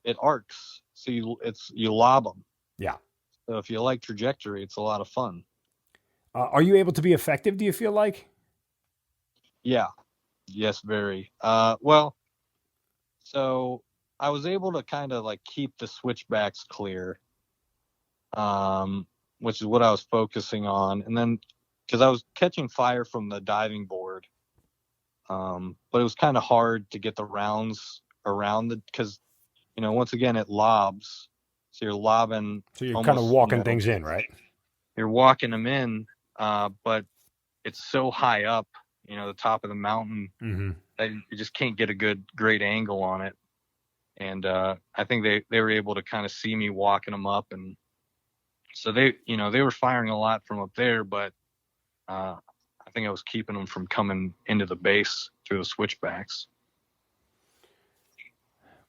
Speaker 3: it arcs, so you lob them.
Speaker 2: Yeah.
Speaker 3: So if you like trajectory, it's a lot of fun.
Speaker 2: Are you able to be effective? Do you feel like?
Speaker 3: Yeah. Yes, very. Well, so I was able to kind of like keep the switchbacks clear, which is what I was focusing on. And then, because I was catching fire from the diving board, but it was kind of hard to get the rounds around it because, once again, it lobs. So you're lobbing.
Speaker 2: So you're kind of walking things in, right?
Speaker 3: You're walking them in, but it's so high up, the top of the mountain, that you just can't get a great angle on it. And I think they were able to kind of see me walking them up, and so they were firing a lot from up there, but I think I was keeping them from coming into the base through the switchbacks.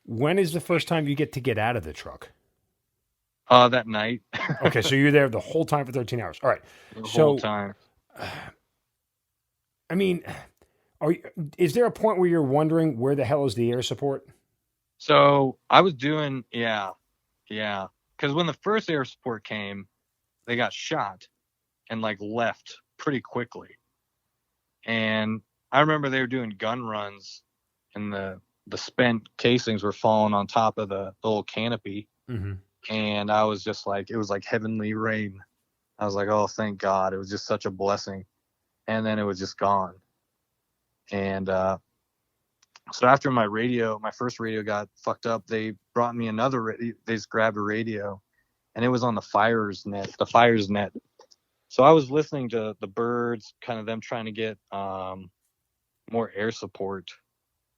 Speaker 2: When is the first time you get out of the truck?
Speaker 3: That night.
Speaker 2: Okay, so you're there the whole time for 13 hours. All right.
Speaker 3: The whole time.
Speaker 2: I mean, is there a point where you're wondering where the hell is the air support?
Speaker 3: So I was doing, yeah. Because when the first air support came, they got shot and left pretty quickly. And I remember they were doing gun runs, and the spent casings were falling on top of the little canopy.
Speaker 2: Mm-hmm.
Speaker 3: And I was just it was like heavenly rain. I was like, oh, thank God. It was just such a blessing. And then it was just gone. And so after my first radio got fucked up, they brought me another, they just grabbed a radio, and it was on the fires net. So I was listening to the birds, kind of them trying to get more air support.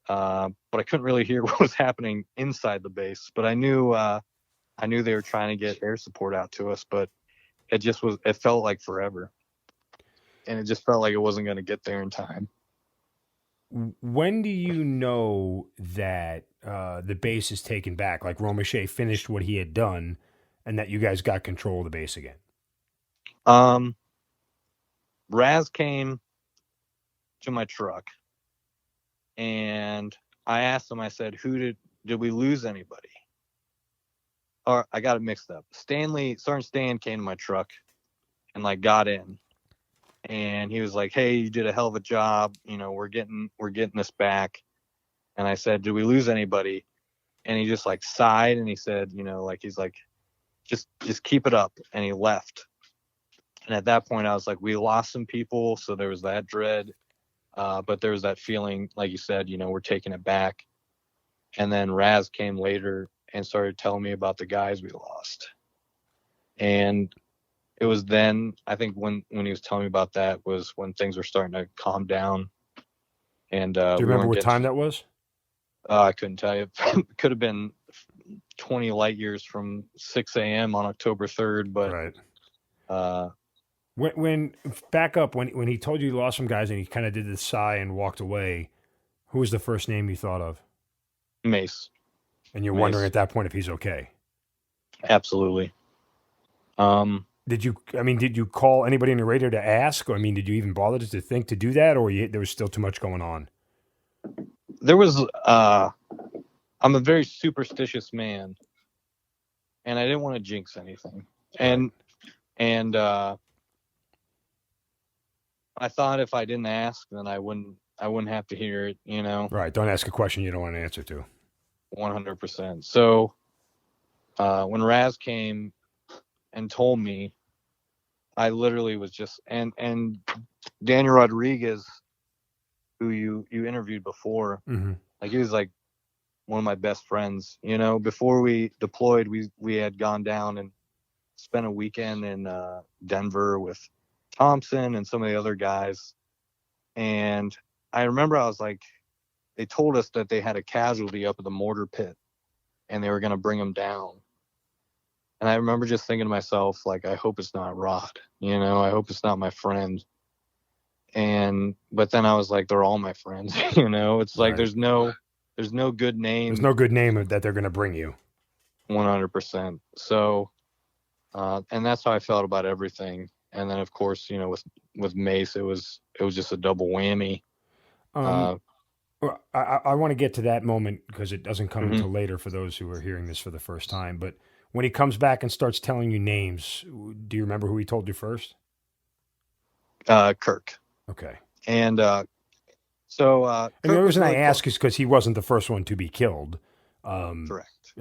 Speaker 3: But I couldn't really hear what was happening inside the base. But I knew they were trying to get air support out to us, but it felt like forever. And it just felt like it wasn't going to get there in time.
Speaker 2: When do you know that the base is taken back? Like Romeshay finished what he had done, and that you guys got control of the base again?
Speaker 3: Raz came to my truck, and I asked him, I said, did we lose anybody? Or I got it mixed up. Sergeant Stan came to my truck and got in, and he was like, hey, you did a hell of a job. We're getting this back. And I said, did we lose anybody? And he just like sighed and he said, he's like, just keep it up. And he left. And at that point I was like, we lost some people. So there was that dread. But there was that feeling, like you said, we're taking it back. And then Raz came later and started telling me about the guys we lost. And it was then, I think when he was telling me about that was when things were starting to calm down. And
Speaker 2: do you remember what time that was?
Speaker 3: I couldn't tell you. It could have been 20 light years from 6 a.m. on October 3rd. But
Speaker 2: right. When back up, when he told you lost some guys and he kind of did this sigh and walked away, who was the first name you thought of?
Speaker 3: Mace.
Speaker 2: And you're wondering at that point if he's okay.
Speaker 3: Absolutely.
Speaker 2: Did you call anybody on the radio to ask? Or, did you even bother to think to do that, or there was still too much going on?
Speaker 3: There was, I'm a very superstitious man, and I didn't want to jinx anything. And I thought if I didn't ask, then I wouldn't have to hear it,
Speaker 2: Right. Don't ask a question you don't want an answer to.
Speaker 3: 100%. So, when Raz came and told me, I literally was just, and Daniel Rodriguez, who you interviewed before,
Speaker 2: mm-hmm.
Speaker 3: like he was like one of my best friends, before we deployed, we had gone down and spent a weekend in Denver with Thompson and some of the other guys. And I remember I was like, they told us that they had a casualty up at the mortar pit and they were going to bring him down. And I remember just thinking to myself, like, I hope it's not Rod, I hope it's not my friend. But then I was like, they're all my friends, it's like, right. There's no good name.
Speaker 2: There's no good name that they're going to bring you.
Speaker 3: 100%. So, and that's how I felt about everything. And then of course, with Mace, it was just a double whammy.
Speaker 2: Well, I want to get to that moment because it doesn't come
Speaker 3: mm-hmm.
Speaker 2: until later for those who are hearing this for the first time. But when he comes back and starts telling you names, do you remember who he told you first?
Speaker 3: Kirk.
Speaker 2: Okay.
Speaker 3: And
Speaker 2: and the reason I ask is because he wasn't the first one to be killed.
Speaker 3: Correct.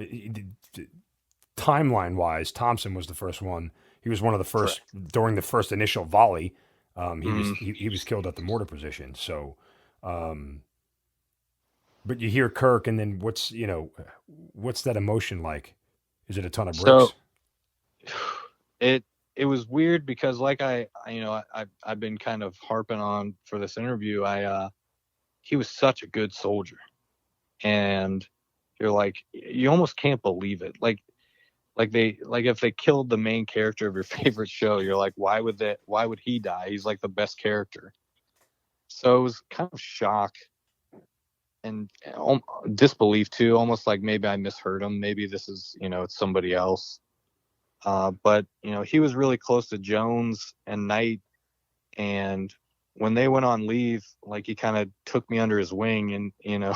Speaker 2: Timeline-wise, Thompson was the first one. He was one of the first. Correct. During the first initial volley. He was killed at the mortar position. So, but you hear Kirk, and then what's that emotion like? Is it a ton of bricks?
Speaker 3: So, it was weird because like I've been kind of harping on for this interview. He was such a good soldier, and you're like, you almost can't believe it. Like if they killed the main character of your favorite show, you're like, why would he die? He's like the best character. So it was kind of shock and disbelief too, almost like maybe I misheard him. Maybe this is, it's somebody else. But he was really close to Jones and Knight. And when they went on leave, like he kind of took me under his wing and,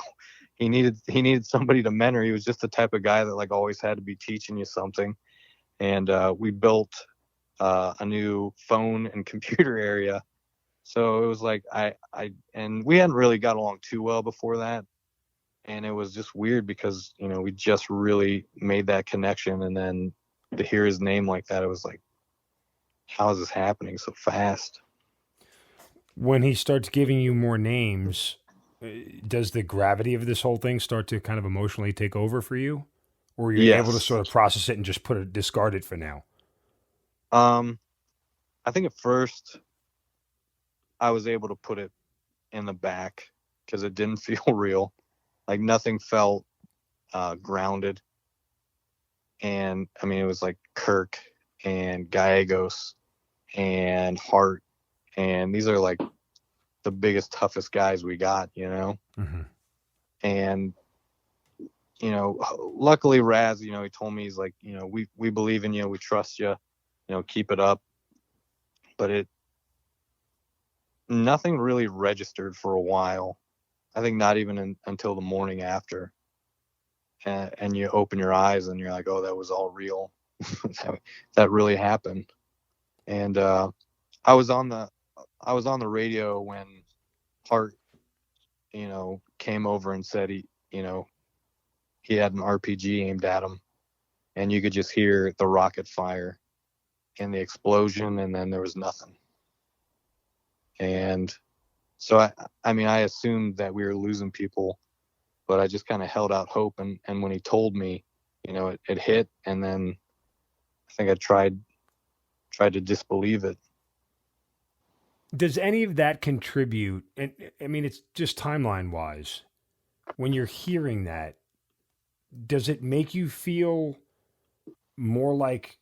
Speaker 3: he needed somebody to mentor. He was just the type of guy that like always had to be teaching you something. And we built a new phone and computer area. So it was like and we hadn't really got along too well before that. And it was just weird because, we just really made that connection. And then to hear his name like that, it was like, how is this happening so fast?
Speaker 2: When he starts giving you more names, does the gravity of this whole thing start to kind of emotionally take over for you? Or are you able to sort of process it and just discard it for now?
Speaker 3: I think at first I was able to put it in the back because it didn't feel real. Like nothing felt grounded. And it was like Kirk and Gallegos and Hart. And these are like the biggest, toughest guys we got,
Speaker 2: Mm-hmm.
Speaker 3: And, luckily Raz, he told me, he's like, we believe in you. We trust you, keep it up. But nothing really registered for a while. I think not even until the morning after. And you open your eyes and you're like, oh, that was all real. That really happened. And I was on the radio when Hart, came over and said he had an RPG aimed at him, and you could just hear the rocket fire and the explosion, and then there was nothing. And so I assumed that we were losing people, but I just kind of held out hope. And when he told me, it hit, and then I think I tried to disbelieve it.
Speaker 2: Does any of that contribute? And I mean, it's just timeline wise. When you're hearing that, does it make you feel more like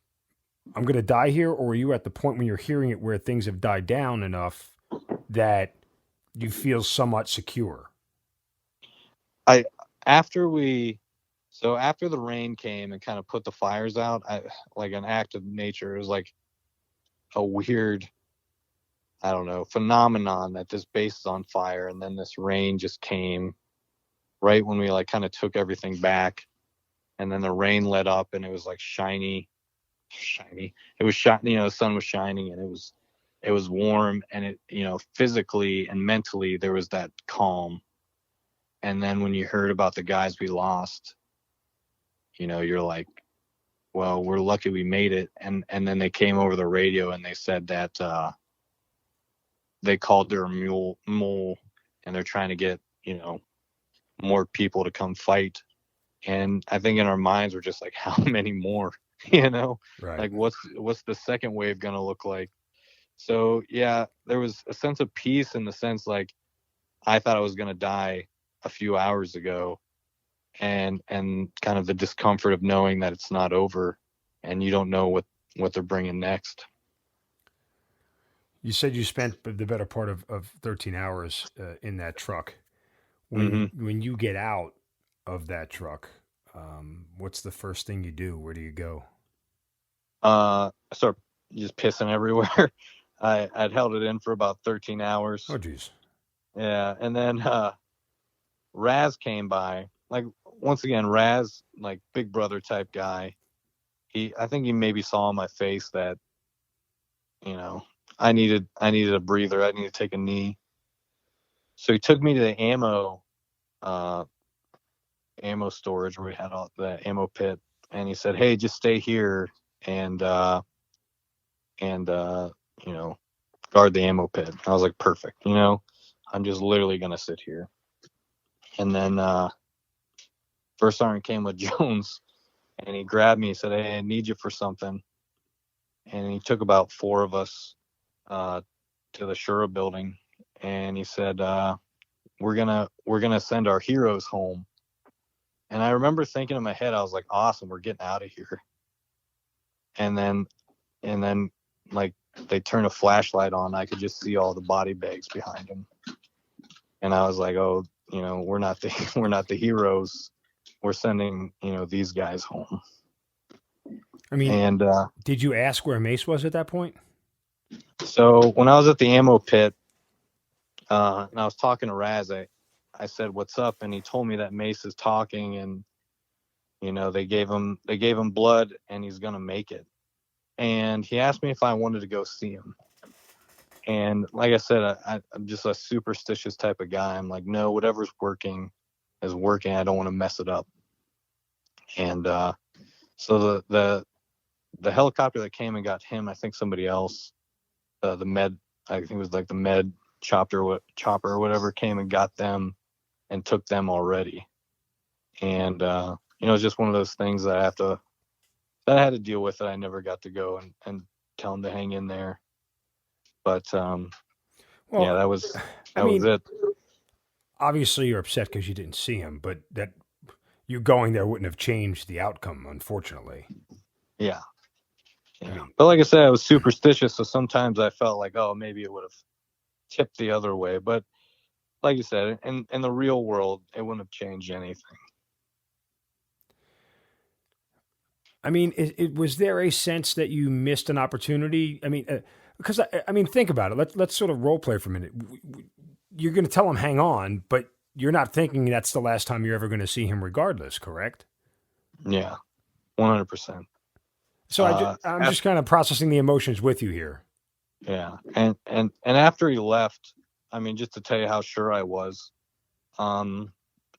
Speaker 2: I'm going to die here? Or are you at the point when you're hearing it where things have died down enough that you feel somewhat secure?
Speaker 3: After the rain came and kind of put the fires out, like an act of nature, it was like a weird, I don't know, phenomenon that this base is on fire, and then this rain just came right when we like kind of took everything back, and then the rain let up, and it was like shiny. It was shiny, the sun was shining, and it was warm, and it, physically and mentally there was that calm. And then when you heard about the guys we lost, you're like, well, we're lucky we made it. And then they came over the radio and they said that they called their mole, and they're trying to get, more people to come fight. And I think in our minds we're just like, how many more?
Speaker 2: Right.
Speaker 3: Like what's the second wave gonna look like? So yeah, there was a sense of peace in the sense like I thought I was gonna die a few hours ago, and kind of the discomfort of knowing that it's not over and you don't know what they're bringing next.
Speaker 2: You said you spent the better part of 13 hours in that truck. When you get out of that truck, what's the first thing you do? Where do you go?
Speaker 3: I start just pissing everywhere. I'd held it in for about 13 hours.
Speaker 2: Oh, geez.
Speaker 3: Yeah, and then Raz came by. Like, once again, Raz, like big brother type guy. I think he maybe saw on my face that, I needed a breather. I needed to take a knee. So he took me to the ammo storage where we had all the ammo pit, and he said, "Hey, just stay here and guard the ammo pit." I was like, perfect. I'm just literally gonna sit here. And then First Sergeant came with Jones, and he grabbed me. He said, "Hey, I need you for something." And he took about 4 of us to the Shura building, and he said, we're gonna send our heroes home. And I remember thinking in my head, I was like, awesome, we're getting out of here. And then like they turned a flashlight on, I could just see all the body bags behind him. And I was like, oh, we're not the heroes. We're sending, these guys home.
Speaker 2: I mean,
Speaker 3: and
Speaker 2: did you ask where Mace was at that point?
Speaker 3: So when I was at the ammo pit, and I was talking to Raz, I said, "What's up?" And he told me that Mace is talking, and they gave him blood, and he's gonna make it. And he asked me if I wanted to go see him. And like I said, I'm just a superstitious type of guy. I'm like, no, whatever's working is working. I don't want to mess it up. And so the helicopter that came and got him, I think somebody else, the med, I think it was like the med chopper or whatever, came and got them and took them already. And it's just one of those things that I had to deal with. It. I never got to go and tell them to hang in there. But yeah, that was it.
Speaker 2: Obviously, you're upset because you didn't see him, but that you going there wouldn't have changed the outcome, unfortunately.
Speaker 3: Yeah. But like I said, I was superstitious, so sometimes I felt like, oh, maybe it would have tipped the other way. But like you said, in the real world, it wouldn't have changed anything.
Speaker 2: I mean, was there a sense that you missed an opportunity? I mean, because think about it. Let's sort of role play for a minute. You're going to tell him hang on, but you're not thinking that's the last time you're ever going to see him, regardless. Correct?
Speaker 3: Yeah, 100%.
Speaker 2: So I'm just kind of processing the emotions with you here.
Speaker 3: Yeah, and after he left, I mean, just to tell you how sure I was,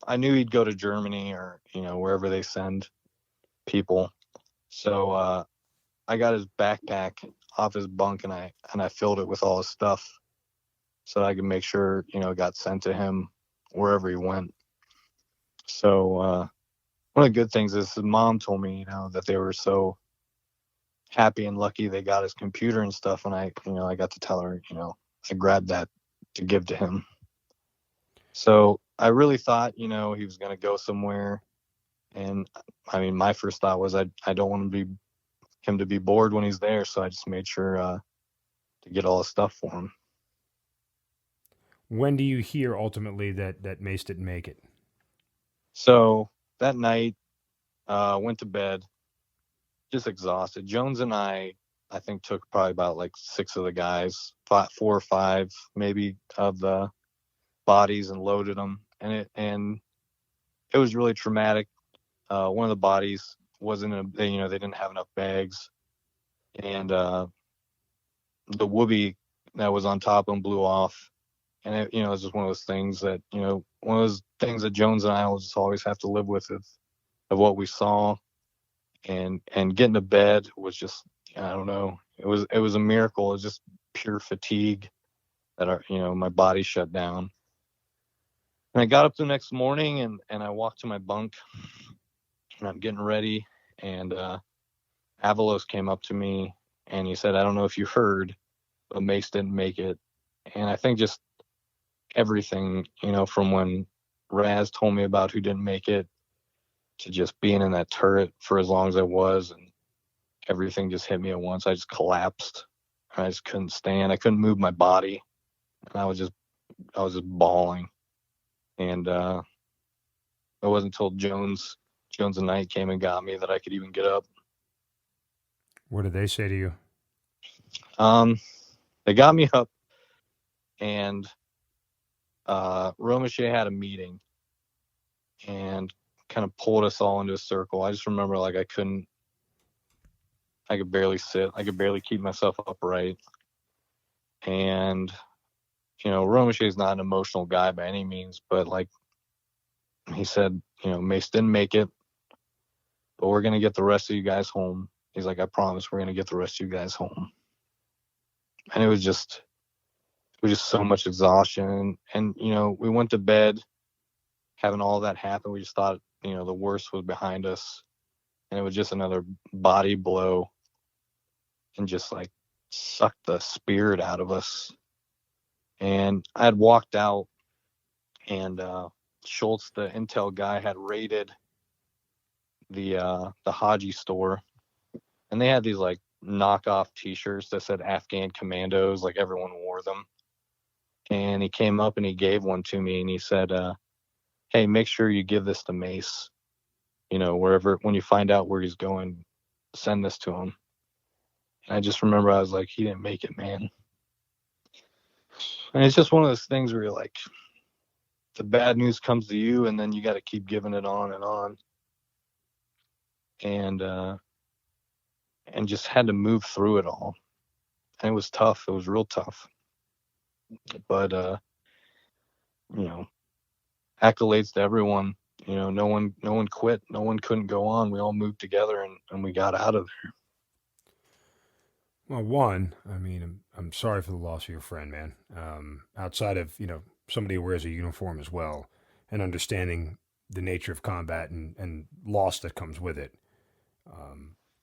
Speaker 3: I knew he'd go to Germany or, wherever they send people. So I got his backpack off his bunk and I filled it with all his stuff so that I could make sure, it got sent to him wherever he went. So one of the good things is his mom told me, that they were so happy and lucky they got his computer and stuff. And I got to tell her, I grabbed that to give to him. So I really thought, he was going to go somewhere. And I mean, my first thought was I don't want him to be bored when he's there. So I just made sure to get all his stuff for him.
Speaker 2: When do you hear ultimately that Mace didn't make it?
Speaker 3: So that night, went to bed, just exhausted. Jones and I think took probably about like 6 of the guys, 4 or 5 maybe of the bodies and loaded them. And it was really traumatic. One of the bodies wasn't they didn't have enough bags, and the whoopee that was on top of them blew off. And it was just one of those things that Jones and I will just always have to live with of what we saw, and getting to bed was just, I don't know, it was a miracle. It was just pure fatigue that my body shut down. And I got up the next morning and I walked to my bunk and I'm getting ready, and Avalos came up to me and he said, "I don't know if you heard, but Mace didn't make it." And I think just everything, from when Raz told me about who didn't make it to just being in that turret for as long as I was, and everything just hit me at once. I just collapsed. I just couldn't stand. I couldn't move my body. And I was just bawling. And it wasn't until Jones and Knight came and got me that I could even get up.
Speaker 2: What did they say to you?
Speaker 3: They got me up, and Romesha had a meeting and kind of pulled us all into a circle. I just remember I could barely sit. I could barely keep myself upright. And, Romesha is not an emotional guy by any means, but he said, Mace didn't make it, but we're going to get the rest of you guys home. He's like, "I promise we're going to get the rest of you guys home." And it was just so much exhaustion. And, we went to bed having all that happen. We just thought, the worst was behind us. And it was just another body blow and just sucked the spirit out of us. And I had walked out, and Schultz, the intel guy, had raided the Haji store. And they had these knockoff t-shirts that said Afghan Commandos, everyone wore them. And he came up and he gave one to me, and he said, "Hey, make sure you give this to Mace. When you find out where he's going, send this to him." And I just remember I was like, he didn't make it, man. And it's just one of those things where you're the bad news comes to you, and then you got to keep giving it on and on. And just had to move through it all. And it was tough. It was real tough. But, accolades to everyone. No one quit. No one couldn't go on. We all moved together and we got out of there.
Speaker 2: Well, one, I'm sorry for the loss of your friend, man. Outside of, somebody who wears a uniform as well, and understanding the nature of combat and loss that comes with it.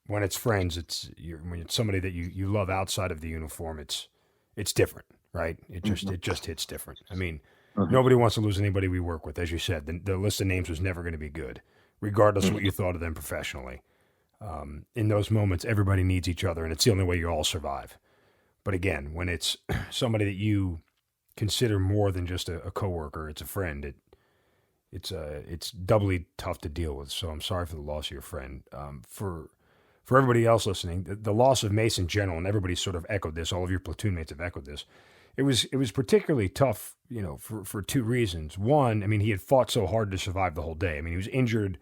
Speaker 2: When it's friends, when it's somebody that you love outside of the uniform, it's different, right? It just hits different. Nobody wants to lose anybody we work with. As you said, the list of names was never going to be good, regardless of what you thought of them professionally. In those moments, everybody needs each other, and it's the only way you all survive. But again, when it's somebody that you consider more than just a coworker, it's a friend. It's doubly tough to deal with. So I'm sorry for the loss of your friend. For everybody else listening, the loss of Mace in general, and everybody sort of echoed this. All of your platoon mates have echoed this. It was particularly tough, for 2 reasons. One, he had fought so hard to survive the whole day. He was injured,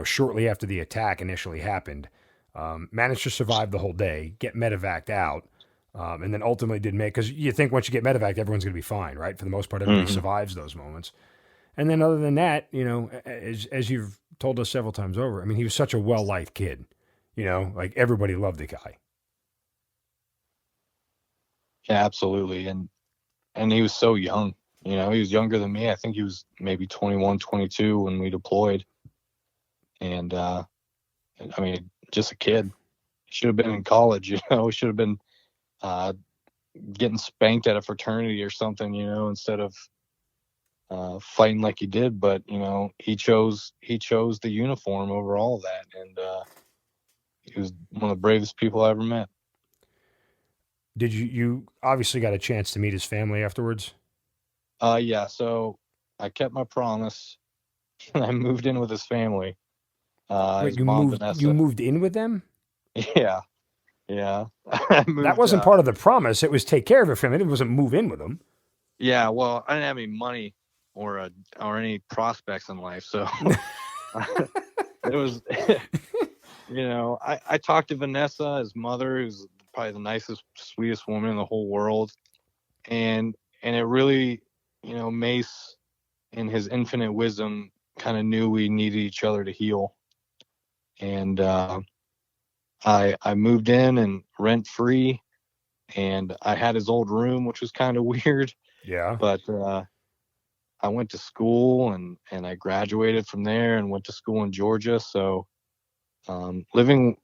Speaker 2: shortly after the attack initially happened. Managed to survive the whole day, get medevaced out, and then ultimately did make, because you think once you get medevaced, everyone's going to be fine, right? For the most part, everybody survives those moments. And then other than that, as you've told us several times over, I mean, he was such a well-liked kid, like everybody loved the guy.
Speaker 3: Yeah, absolutely. And he was so young, he was younger than me. I think he was maybe 21, 22 when we deployed. And, I mean, just a kid. He should have been in college, he should have been, getting spanked at a fraternity or something, instead of, fighting like he did. But, he chose the uniform over all of that. And, he was one of the bravest people I ever met.
Speaker 2: Did you obviously got a chance to meet his family afterwards?
Speaker 3: Yeah. So I kept my promise and I moved in with his family.
Speaker 2: Wait,
Speaker 3: His
Speaker 2: you
Speaker 3: mom,
Speaker 2: moved
Speaker 3: Vanessa.
Speaker 2: you moved in with them?
Speaker 3: Yeah. Yeah. I moved,
Speaker 2: That wasn't part of the promise. It was take care of it for him. It wasn't move in with him.
Speaker 3: Yeah. Well, I didn't have any money or any prospects in life. So it was, I talked to Vanessa, his mother, who's probably the nicest, sweetest woman in the whole world. And it really, Mace in his infinite wisdom kind of knew we needed each other to heal. And, I moved in and rent free, and I had his old room, which was kind of weird.
Speaker 2: Yeah.
Speaker 3: But, I went to school and I graduated from there and went to school in Georgia. So, living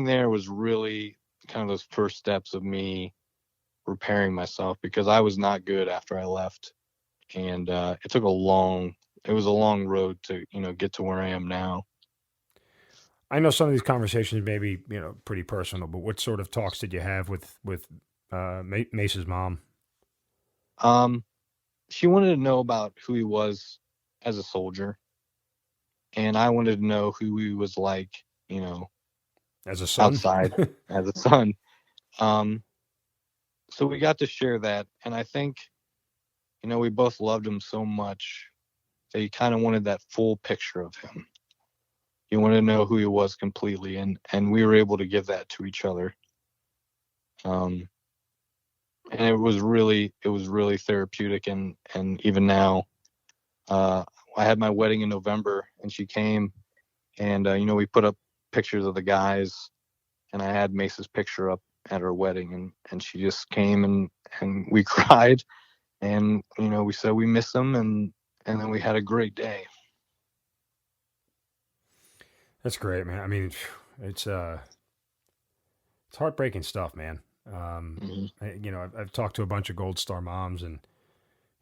Speaker 3: there was really kind of those first steps of me repairing myself, because I was not good after I left. And, it was a long road to, get to where I am now.
Speaker 2: I know some of these conversations may be, pretty personal, but what sort of talks did you have with Mace's mom?
Speaker 3: She wanted to know about who he was as a soldier, and I wanted to know who he was like,
Speaker 2: As a son?
Speaker 3: outside as a son. So we got to share that, and I think, we both loved him so much that he kind of wanted that full picture of him. He wanted to know who he was completely, and we were able to give that to each other. And it was really therapeutic, and even now, I had my wedding in November, and she came, and we put up pictures of the guys, and I had Mace's picture up at her wedding, and she just came and we cried, and we said we miss them, and then we had a great day.
Speaker 2: That's great, man. I mean, it's heartbreaking stuff, man. I've talked to a bunch of Gold Star moms, and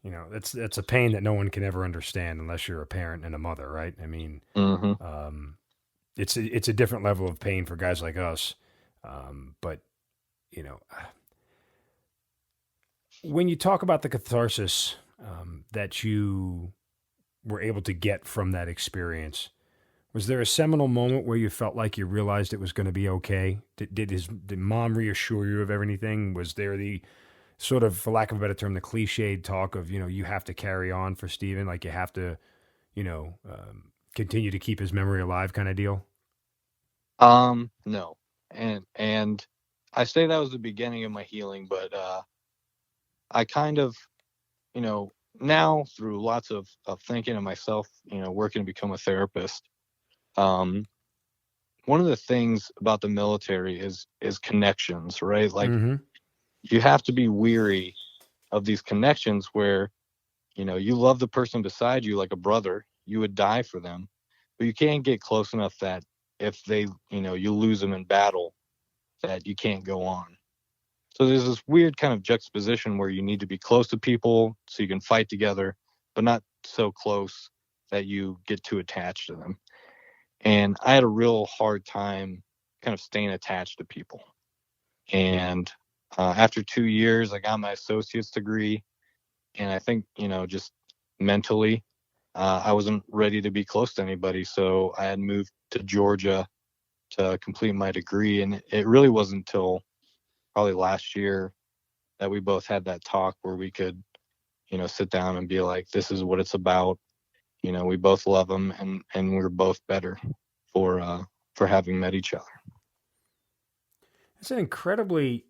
Speaker 2: it's a pain that no one can ever understand unless you're a parent and a mother, right? I mean, it's a different level of pain for guys like us. But when you talk about the catharsis that you were able to get from that experience, was there a seminal moment where you felt like you realized it was going to be okay? Did mom reassure you of everything? Was there the sort of, for lack of a better term, the cliched talk of, you have to carry on for Stephen, like you have to, continue to keep his memory alive kind of deal?
Speaker 3: No. And I say that was the beginning of my healing, but I kind of, now through lots of thinking of myself, working to become a therapist, one of the things about the military is connections, right? Like, you have to be weary of these connections where, you love the person beside you like a brother, you would die for them, but you can't get close enough that if they, you lose them in battle, that you can't go on. So there's this weird kind of juxtaposition where you need to be close to people so you can fight together, but not so close that you get too attached to them. And I had a real hard time kind of staying attached to people. And after 2 years, I got my associate's degree. And I think, just mentally, I wasn't ready to be close to anybody. So I had moved to Georgia to complete my degree. And it really wasn't until probably last year that we both had that talk where we could, sit down and be like, this is what it's about. We both love them, and we're both better for having met each other.
Speaker 2: It's an incredibly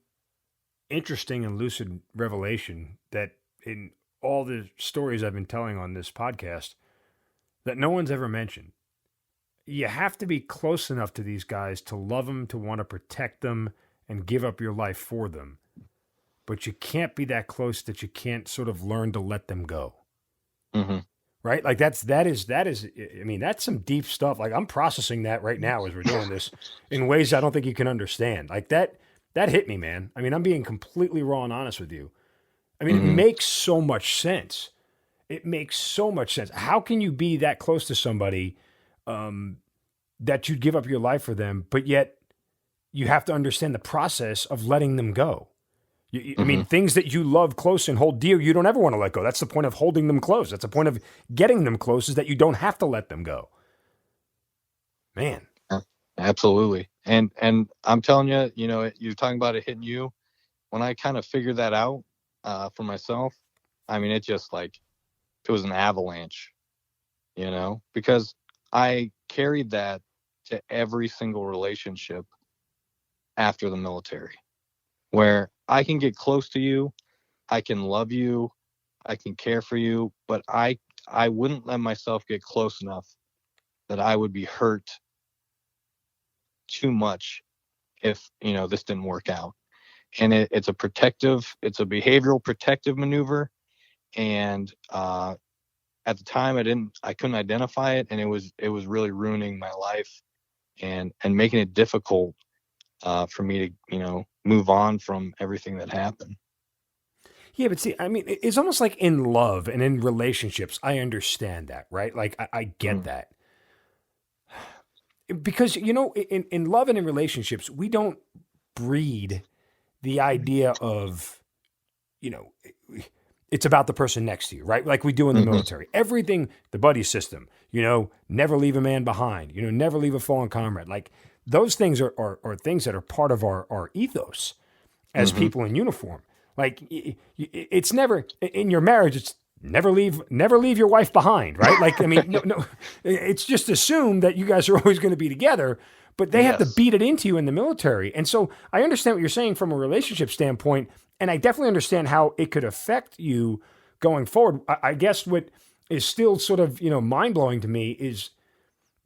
Speaker 2: interesting and lucid revelation that in all the stories I've been telling on this podcast, that no one's ever mentioned. You have to be close enough to these guys to love them, to want to protect them, and give up your life for them. But you can't be that close that you can't sort of learn to let them go.
Speaker 3: Mm-hmm.
Speaker 2: Right? Like that is, I mean, that's some deep stuff. Like I'm processing that right now as we're doing this in ways I don't think you can understand. Like that hit me, man. I mean, I'm being completely raw and honest with you. I mean,
Speaker 3: Mm-hmm.
Speaker 2: It makes so much sense. It makes so much sense. How can you be that close to somebody that you'd give up your life for them, but yet you have to understand the process of letting them go? I mean, things that you love close and hold dear, you don't ever want to let go. That's the point of holding them close. That's the point of getting them close, is that you don't have to let them go. Man.
Speaker 3: Absolutely. And I'm telling you, you're talking about it hitting you. When I kind of figured that out for myself, I mean, it was an avalanche, because I carried that to every single relationship after the military, where I can get close to you, I can love you, I can care for you, but I wouldn't let myself get close enough that I would be hurt too much if, this didn't work out. And it's a behavioral protective maneuver. And at the time I couldn't identify it, and it was really ruining my life and making it difficult for me to, move on from everything that happened.
Speaker 2: Yeah, but see, I mean, it's almost like in love and in relationships, I understand that, right? Like I get that. Because, in love and in relationships, we don't breed the idea of, it's about the person next to you, right? Like we do in the military. Everything, the buddy system, never leave a man behind, never leave a fallen comrade. Like those things are things that are part of our ethos as people in uniform. Like it's never, in your marriage, it's never leave your wife behind, right? Like, I mean, no, it's just assumed that you guys are always going to be together, but they have to beat it into you in the military. And so I understand what you're saying from a relationship standpoint, and I definitely understand how it could affect you going forward. I guess what is still sort of, mind-blowing to me is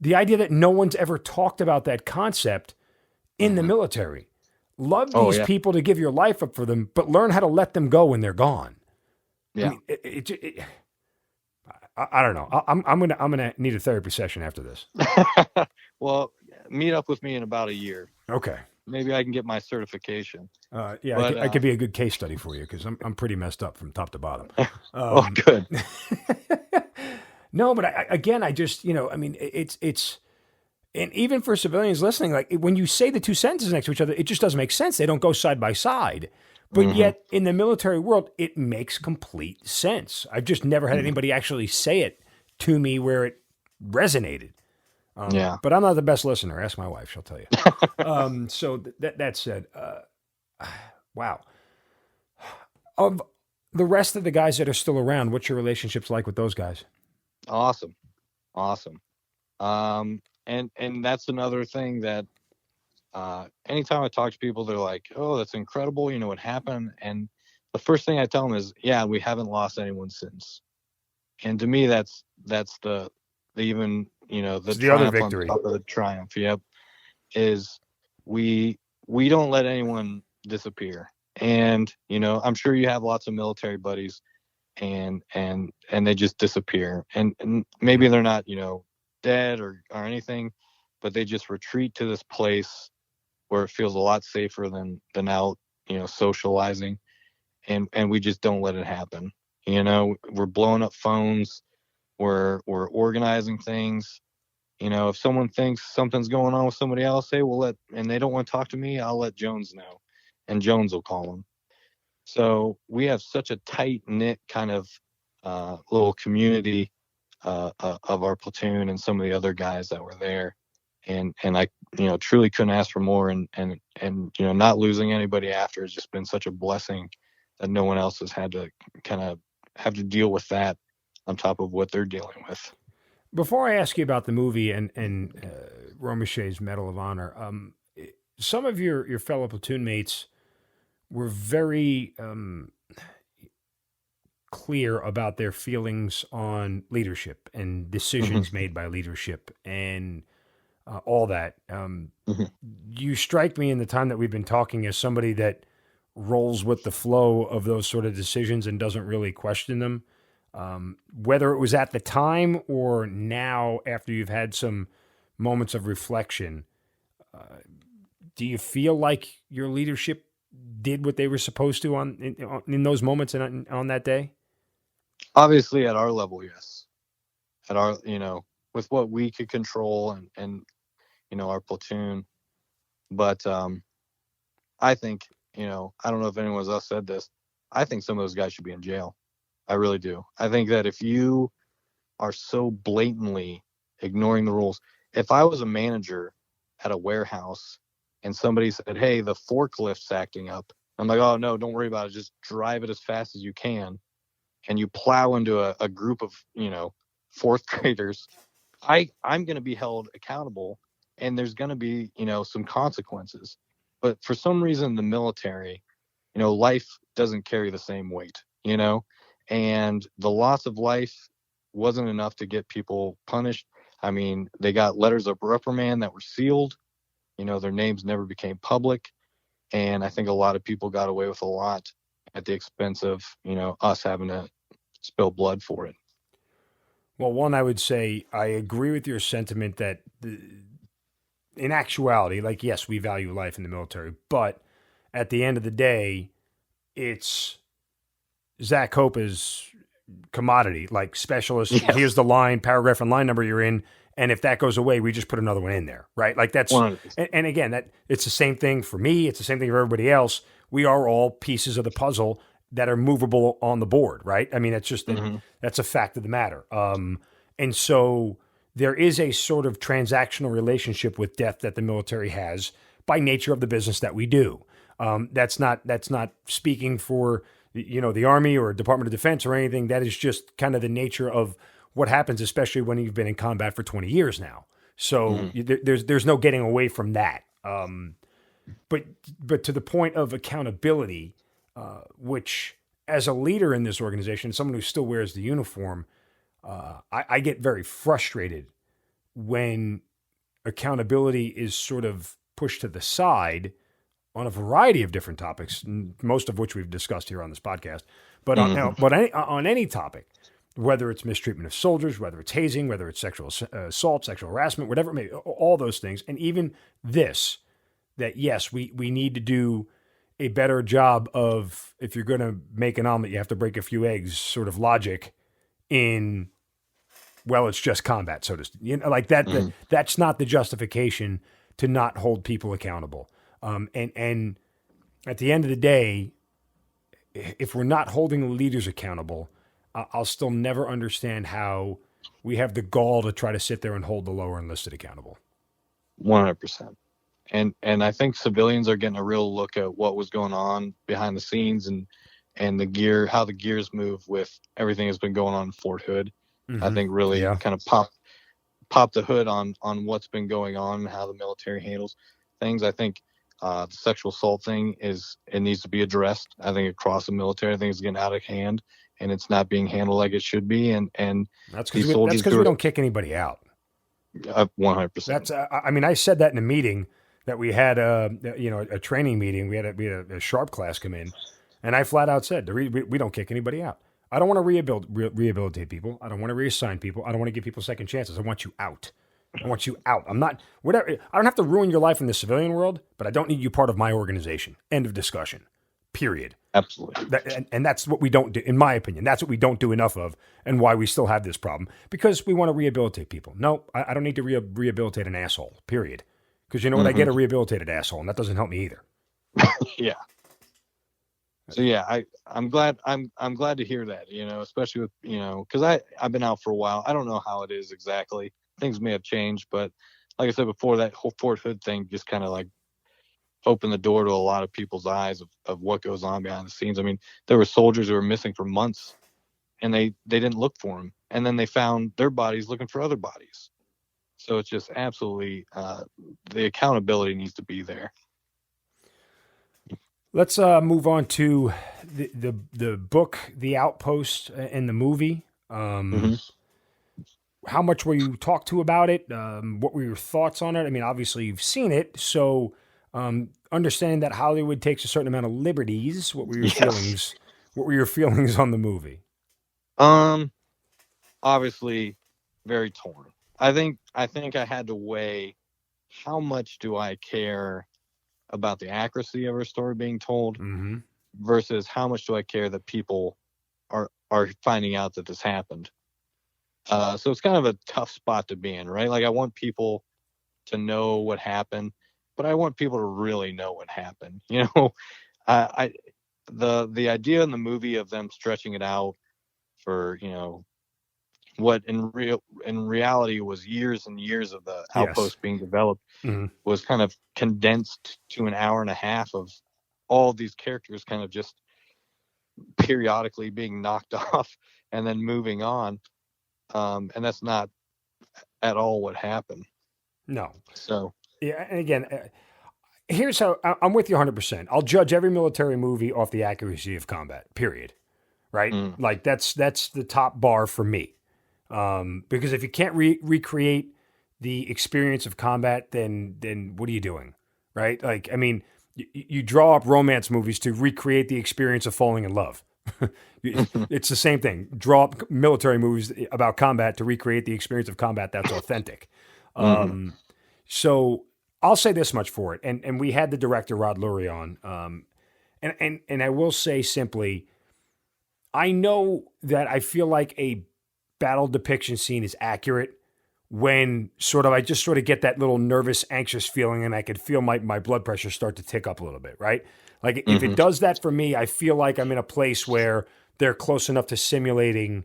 Speaker 2: the idea that no one's ever talked about that concept in the military. Love these people to give your life up for them, but learn how to let them go when they're gone.
Speaker 3: Yeah.
Speaker 2: I mean, I don't know. I'm gonna need a therapy session after this.
Speaker 3: Well, meet up with me in about a year.
Speaker 2: Okay.
Speaker 3: Maybe I can get my certification.
Speaker 2: Yeah,
Speaker 3: but,
Speaker 2: I could be a good case study for you because I'm pretty messed up from top to bottom.
Speaker 3: Good.
Speaker 2: No, but I just, I mean, it's, and even for civilians listening, like when you say the two sentences next to each other, it just doesn't make sense. They don't go side by side. But yet in the military world, it makes complete sense. I've just never had anybody actually say it to me where it resonated. But I'm not the best listener. Ask my wife; she'll tell you. So that said, wow. Of the rest of the guys that are still around, what's your relationships like with those guys?
Speaker 3: Awesome. And that's another thing that anytime I talk to people, they're like, "Oh, that's incredible! What happened?" And the first thing I tell them is, "Yeah, we haven't lost anyone since." And to me, that's the even the
Speaker 2: other victory.
Speaker 3: on top of the triumph. Yep, is we don't let anyone disappear. And I'm sure you have lots of military buddies, and they just disappear, and maybe they're not dead or anything, but they just retreat to this place where it feels a lot safer than out socializing, and we just don't let it happen. We're blowing up phones, we're organizing things. If someone thinks something's going on with somebody else, and they don't want to talk to me, I'll let Jones know, and Jones will call them. So we have such a tight knit kind of little community of our platoon and some of the other guys that were there, and I truly couldn't ask for more. And not losing anybody after has just been such a blessing that no one else has had to kind of have to deal with that on top of what they're dealing with.
Speaker 2: Before I ask you about the movie and Romeshay's Medal of Honor, some of your fellow platoon mates were very clear about their feelings on leadership and decisions made by leadership and all that. You strike me in the time that we've been talking as somebody that rolls with the flow of those sort of decisions and doesn't really question them. Whether it was at the time or now after you've had some moments of reflection, do you feel like your leadership did what they were supposed to in those moments and on that day?
Speaker 3: Obviously, at our level, yes. At our, with what we could control and our platoon. But I think, I don't know if anyone else said this. I think some of those guys should be in jail. I really do. I think that if you are so blatantly ignoring the rules, if I was a manager at a warehouse and somebody said, hey, the forklift's acting up, I'm like, oh, no, don't worry about it. Just drive it as fast as you can. And you plow into a group of, fourth graders, I'm going to be held accountable, and there's going to be, some consequences. But for some reason, the military, life doesn't carry the same weight, and the loss of life wasn't enough to get people punished. I mean, they got letters of reprimand that were sealed, their names never became public. And I think a lot of people got away with a lot at the expense of, us having to spill blood for it.
Speaker 2: Well, one, I would say I agree with your sentiment that in actuality, like, yes, we value life in the military, but at the end of the day, it's Zach Koppes' commodity, like specialist.
Speaker 3: Yes.
Speaker 2: Here's the line, paragraph and line number you're in. And if that goes away, we just put another one in there, right? Like that's, and again, that it's the same thing for me. It's the same thing for everybody else. We are all pieces of the puzzle that are movable on the board, right? I mean, that's just, that's a fact of the matter. And so there is a sort of transactional relationship with death that the military has by nature of the business that we do. That's not speaking for, the Army or Department of Defense or anything. That is just kind of the nature of what happens, especially when you've been in combat for 20 years now. So there's no getting away from that. But to the point of accountability, which as a leader in this organization, someone who still wears the uniform, I get very frustrated when accountability is sort of pushed to the side on a variety of different topics, most of which we've discussed here on this podcast. But on any topic, whether it's mistreatment of soldiers, whether it's hazing, whether it's sexual assault, sexual harassment, whatever it may be, all those things, and even this, that yes, we need to do a better job of, if you're going to make an omelet, you have to break a few eggs, sort of logic in, well, it's just combat, so to speak. Like that. That's not the justification to not hold people accountable. And at the end of the day, if we're not holding the leaders accountable, I'll still never understand how we have the gall to try to sit there and hold the lower enlisted accountable.
Speaker 3: 100%. And I think civilians are getting a real look at what was going on behind the scenes and how the gears move with everything that's been going on in Fort Hood. I think really kind of pop the hood on what's been going on and how the military handles things. I think the sexual assault thing it needs to be addressed. I think across the military, I think it's getting out of hand and it's not being handled like it should be. And
Speaker 2: that's because we don't kick anybody out.
Speaker 3: 100%.
Speaker 2: That's I said that in a meeting that we had, a training meeting. We had a sharp class come in, and I flat out said, we don't kick anybody out. I don't want to rehabilitate people. I don't want to reassign people. I don't want to give people second chances. I want you out. I want you out. I'm not, whatever. I don't have to ruin your life in the civilian world, but I don't need you part of my organization. End of discussion. Period.
Speaker 3: Absolutely.
Speaker 2: And that's what we don't do, in my opinion. That's what we don't do enough of, and why we still have this problem, because we want to rehabilitate people. No, I don't need to rehabilitate an asshole, period. Because you know what? I get a rehabilitated asshole, and that doesn't help me either.
Speaker 3: Yeah. So yeah, I'm glad to hear that, especially with, because I've been out for a while. I don't know how it is exactly. Things may have changed, but like I said before, that whole Fort Hood thing just kind of like opened the door to a lot of people's eyes of what goes on behind the scenes. I mean, there were soldiers who were missing for months, and they didn't look for them, and then they found their bodies looking for other bodies. So it's just absolutely the accountability needs to be there.
Speaker 2: Let's move on to the book, The Outpost, and the movie. How much were you talked to about it? What were your thoughts on it? I mean, obviously you've seen it, so understanding that Hollywood takes a certain amount of liberties. What were your feelings? What were your feelings on the movie?
Speaker 3: Obviously, very torn. I think I had to weigh how much do I care about the accuracy of her story being told versus how much do I care that people are finding out that this happened. So it's kind of a tough spot to be in, right? Like I want people to know what happened, but I want people to really know what happened. You know, the idea in the movie of them stretching it out for, you know, what in reality was years and years of the outpost being developed was kind of condensed to an hour and a half of all these characters kind of just periodically being knocked off and then moving on. And that's not at all what happened.
Speaker 2: No.
Speaker 3: So
Speaker 2: yeah, and again, here's how I'm with you 100%. I'll judge every military movie off the accuracy of combat. Period. Right? Like that's the top bar for me. Because if you can't recreate the experience of combat, then what are you doing? Right? Like, I mean, you draw up romance movies to recreate the experience of falling in love. It's the same thing. Draw up military movies about combat to recreate the experience of combat that's authentic. So I'll say this much for it. And we had the director, Rod Lurie, on. And I will say simply, I know that I feel like a battle depiction scene is accurate when I just get that little nervous, anxious feeling and I could feel my blood pressure start to tick up a little bit, right? Like if it does that for me, I feel like I'm in a place where they're close enough to simulating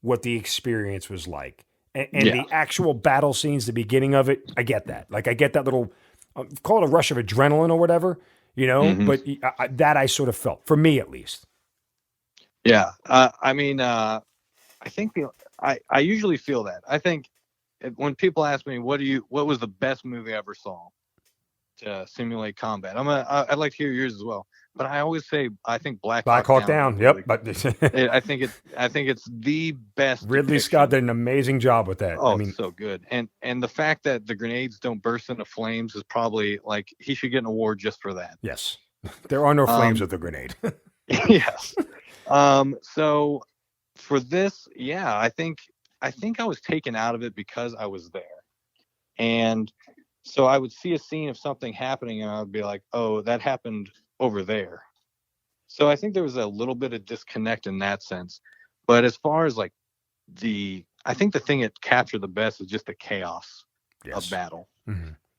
Speaker 2: what the experience was like. And the actual battle scenes, the beginning of it, I get that. Like I get that little, call it a rush of adrenaline or whatever, you know, but that I sort of felt, for me at least.
Speaker 3: Yeah. I mean, I think I usually feel that. I think when people ask me, what was the best movie I ever saw to simulate combat? I'd like to hear yours as well. But I always say I think Black Hawk Down.
Speaker 2: Yep.
Speaker 3: I think it's the best.
Speaker 2: Ridley Scott did an amazing job with that.
Speaker 3: Oh, I mean, so good. And the fact that the grenades don't burst into flames is probably like he should get an award just for that.
Speaker 2: Yes. There are no flames with the grenade.
Speaker 3: Yes. So for this, I think I was taken out of it because I was there. And so I would see a scene of something happening and I would be like, oh, that happened over there. So I think there was a little bit of disconnect in that sense. But as far as like I think the thing that captured the best is just the chaos of battle.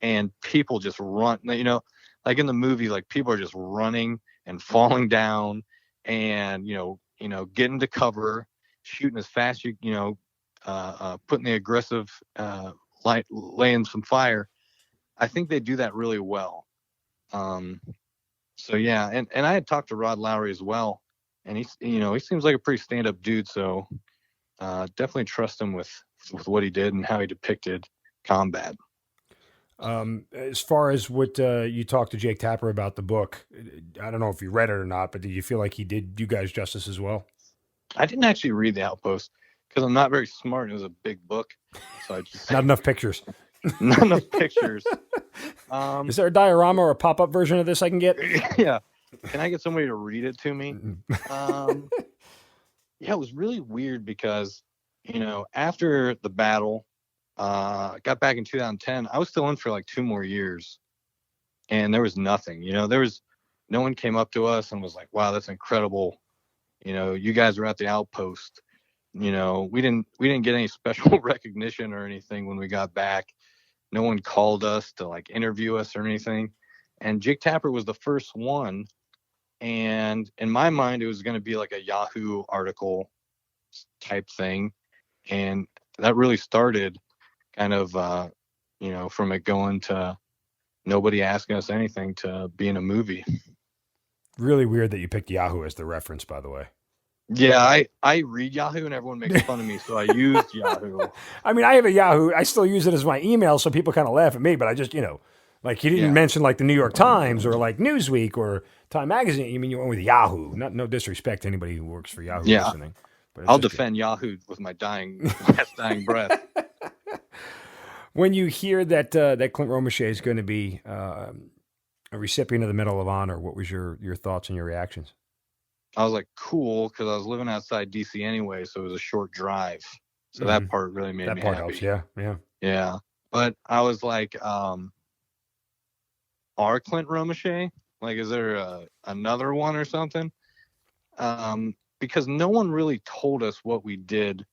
Speaker 3: And people just run, you know, like in the movie, like people are just running and falling down and, you know, getting to cover, shooting as fast you know, putting the aggressive, laying some fire. I think they do that really well. So yeah, and I had talked to Rod Lowry as well, and he seems like a pretty stand-up dude. So definitely trust him with what he did and how he depicted combat.
Speaker 2: As far as what you talked to Jake Tapper about the book, I don't know if you read it or not, but did you feel like he did you guys justice as well? I
Speaker 3: didn't actually read The Outpost because I'm not very smart. It was a big book, so I just
Speaker 2: not enough pictures.
Speaker 3: Not enough pictures.
Speaker 2: Is there a diorama or a pop-up version of this I can get?
Speaker 3: Yeah. Can I get somebody to read it to me? It was really weird because, you know, after the battle, got back in 2010, I was still in for like 2 more years and there was nothing, you know, no one came up to us and was like, wow, that's incredible. You know, you guys were at the outpost. You know, we didn't get any special recognition or anything when we got back. No one called us to like interview us or anything. And Jake Tapper was the first one. And in my mind, it was going to be like a Yahoo article type thing. And that really started kind of, you know, from it going to nobody asking us anything to be in a movie.
Speaker 2: Really weird that you picked Yahoo as the reference, by the way.
Speaker 3: Yeah, I read Yahoo and everyone makes fun of me, so I used Yahoo.
Speaker 2: I mean, I have a Yahoo. I still use it as my email, so people kind of laugh at me, but I just, you know, Like you didn't mention like the New York Times or like Newsweek or Time Magazine. You mean you went with Yahoo? No disrespect to anybody who works for Yahoo listening. But
Speaker 3: I'll defend Yahoo with my last dying breath.
Speaker 2: When you hear that that Clint Romesha is going to be a recipient of the Medal of Honor, what was your thoughts and your reactions?
Speaker 3: I was like, cool, because I was living outside DC anyway, so it was a short drive. So that part really made me happy. That part helps,
Speaker 2: yeah.
Speaker 3: But I was like, are Clint Romesha? Like, is there another one or something? Because no one really told us what we did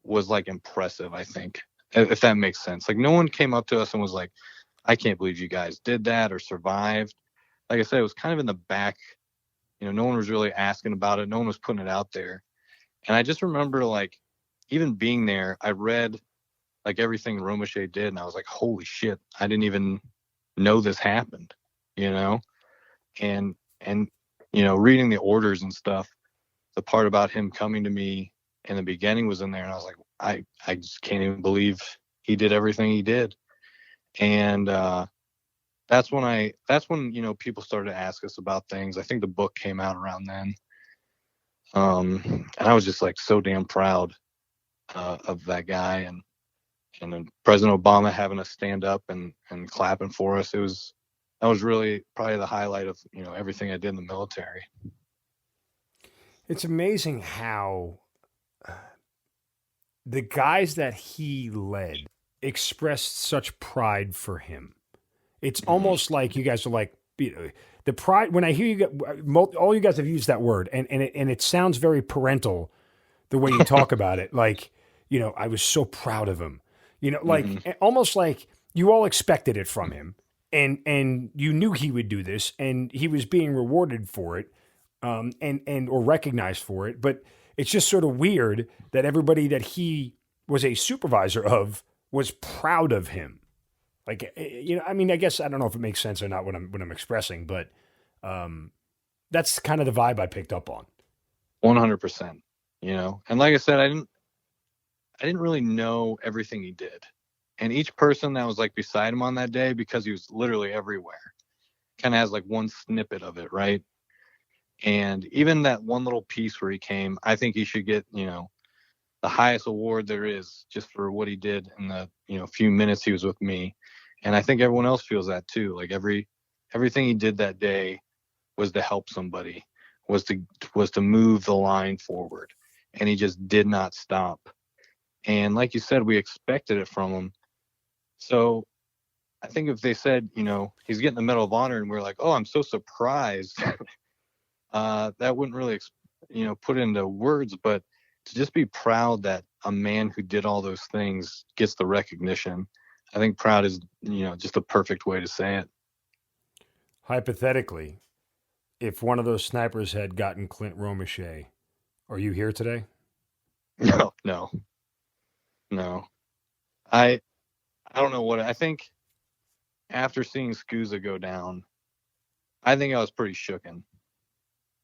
Speaker 3: was like impressive, I think, if that makes sense. Like, no one came up to us and was like, I can't believe you guys did that or survived. Like I said, it was kind of in the back. You know, no one was really asking about it. No one was putting it out there. And I just remember, like, even being there, I read like everything Romesha did, and I was like, holy shit, I didn't even know this happened, you know? And you know, reading the orders and stuff, the part about him coming to me in the beginning was in there, and I was like, I just can't even believe he did everything he did. And that's when you know, people started to ask us about things. I think the book came out around then. And I was just like so damn proud of that guy, and then President Obama having us stand up and clapping for us. That was really probably the highlight of, you know, everything I did in the military.
Speaker 2: It's amazing how the guys that he led expressed such pride for him. It's almost like you guys are like, you know, the pride. When I hear you, all you guys have used that word, and it sounds very parental the way you talk about it. Like, you know, I was so proud of him. You know, like almost like you all expected it from him, and you knew he would do this, and he was being rewarded for it, and or recognized for it. But it's just sort of weird that everybody that he was a supervisor of was proud of him. Like, you know, I mean, I guess I don't know if it makes sense or not what I'm expressing, but that's kind of the vibe I picked up on.
Speaker 3: 100%. You know, and like I said, I didn't really know everything he did. And each person that was like beside him on that day, because he was literally everywhere, kind of has like one snippet of it, right? And even that one little piece where he came, I think he should get, you know, the highest award there is just for what he did in the, you know, few minutes he was with me. And I think everyone else feels that too. Like everything he did that day was to help somebody, was to move the line forward. And he just did not stop. And like you said, we expected it from him. So I think if they said, you know, he's getting the Medal of Honor, and we're like, oh, I'm so surprised, that wouldn't really, you know, put into words. But to just be proud that a man who did all those things gets the recognition, I think proud is, you know, just the perfect way to say it.
Speaker 2: Hypothetically, if one of those snipers had gotten Clint Romesha, are you here today?
Speaker 3: No. I don't know what I think. After seeing Scusa go down, I think I was pretty shooken.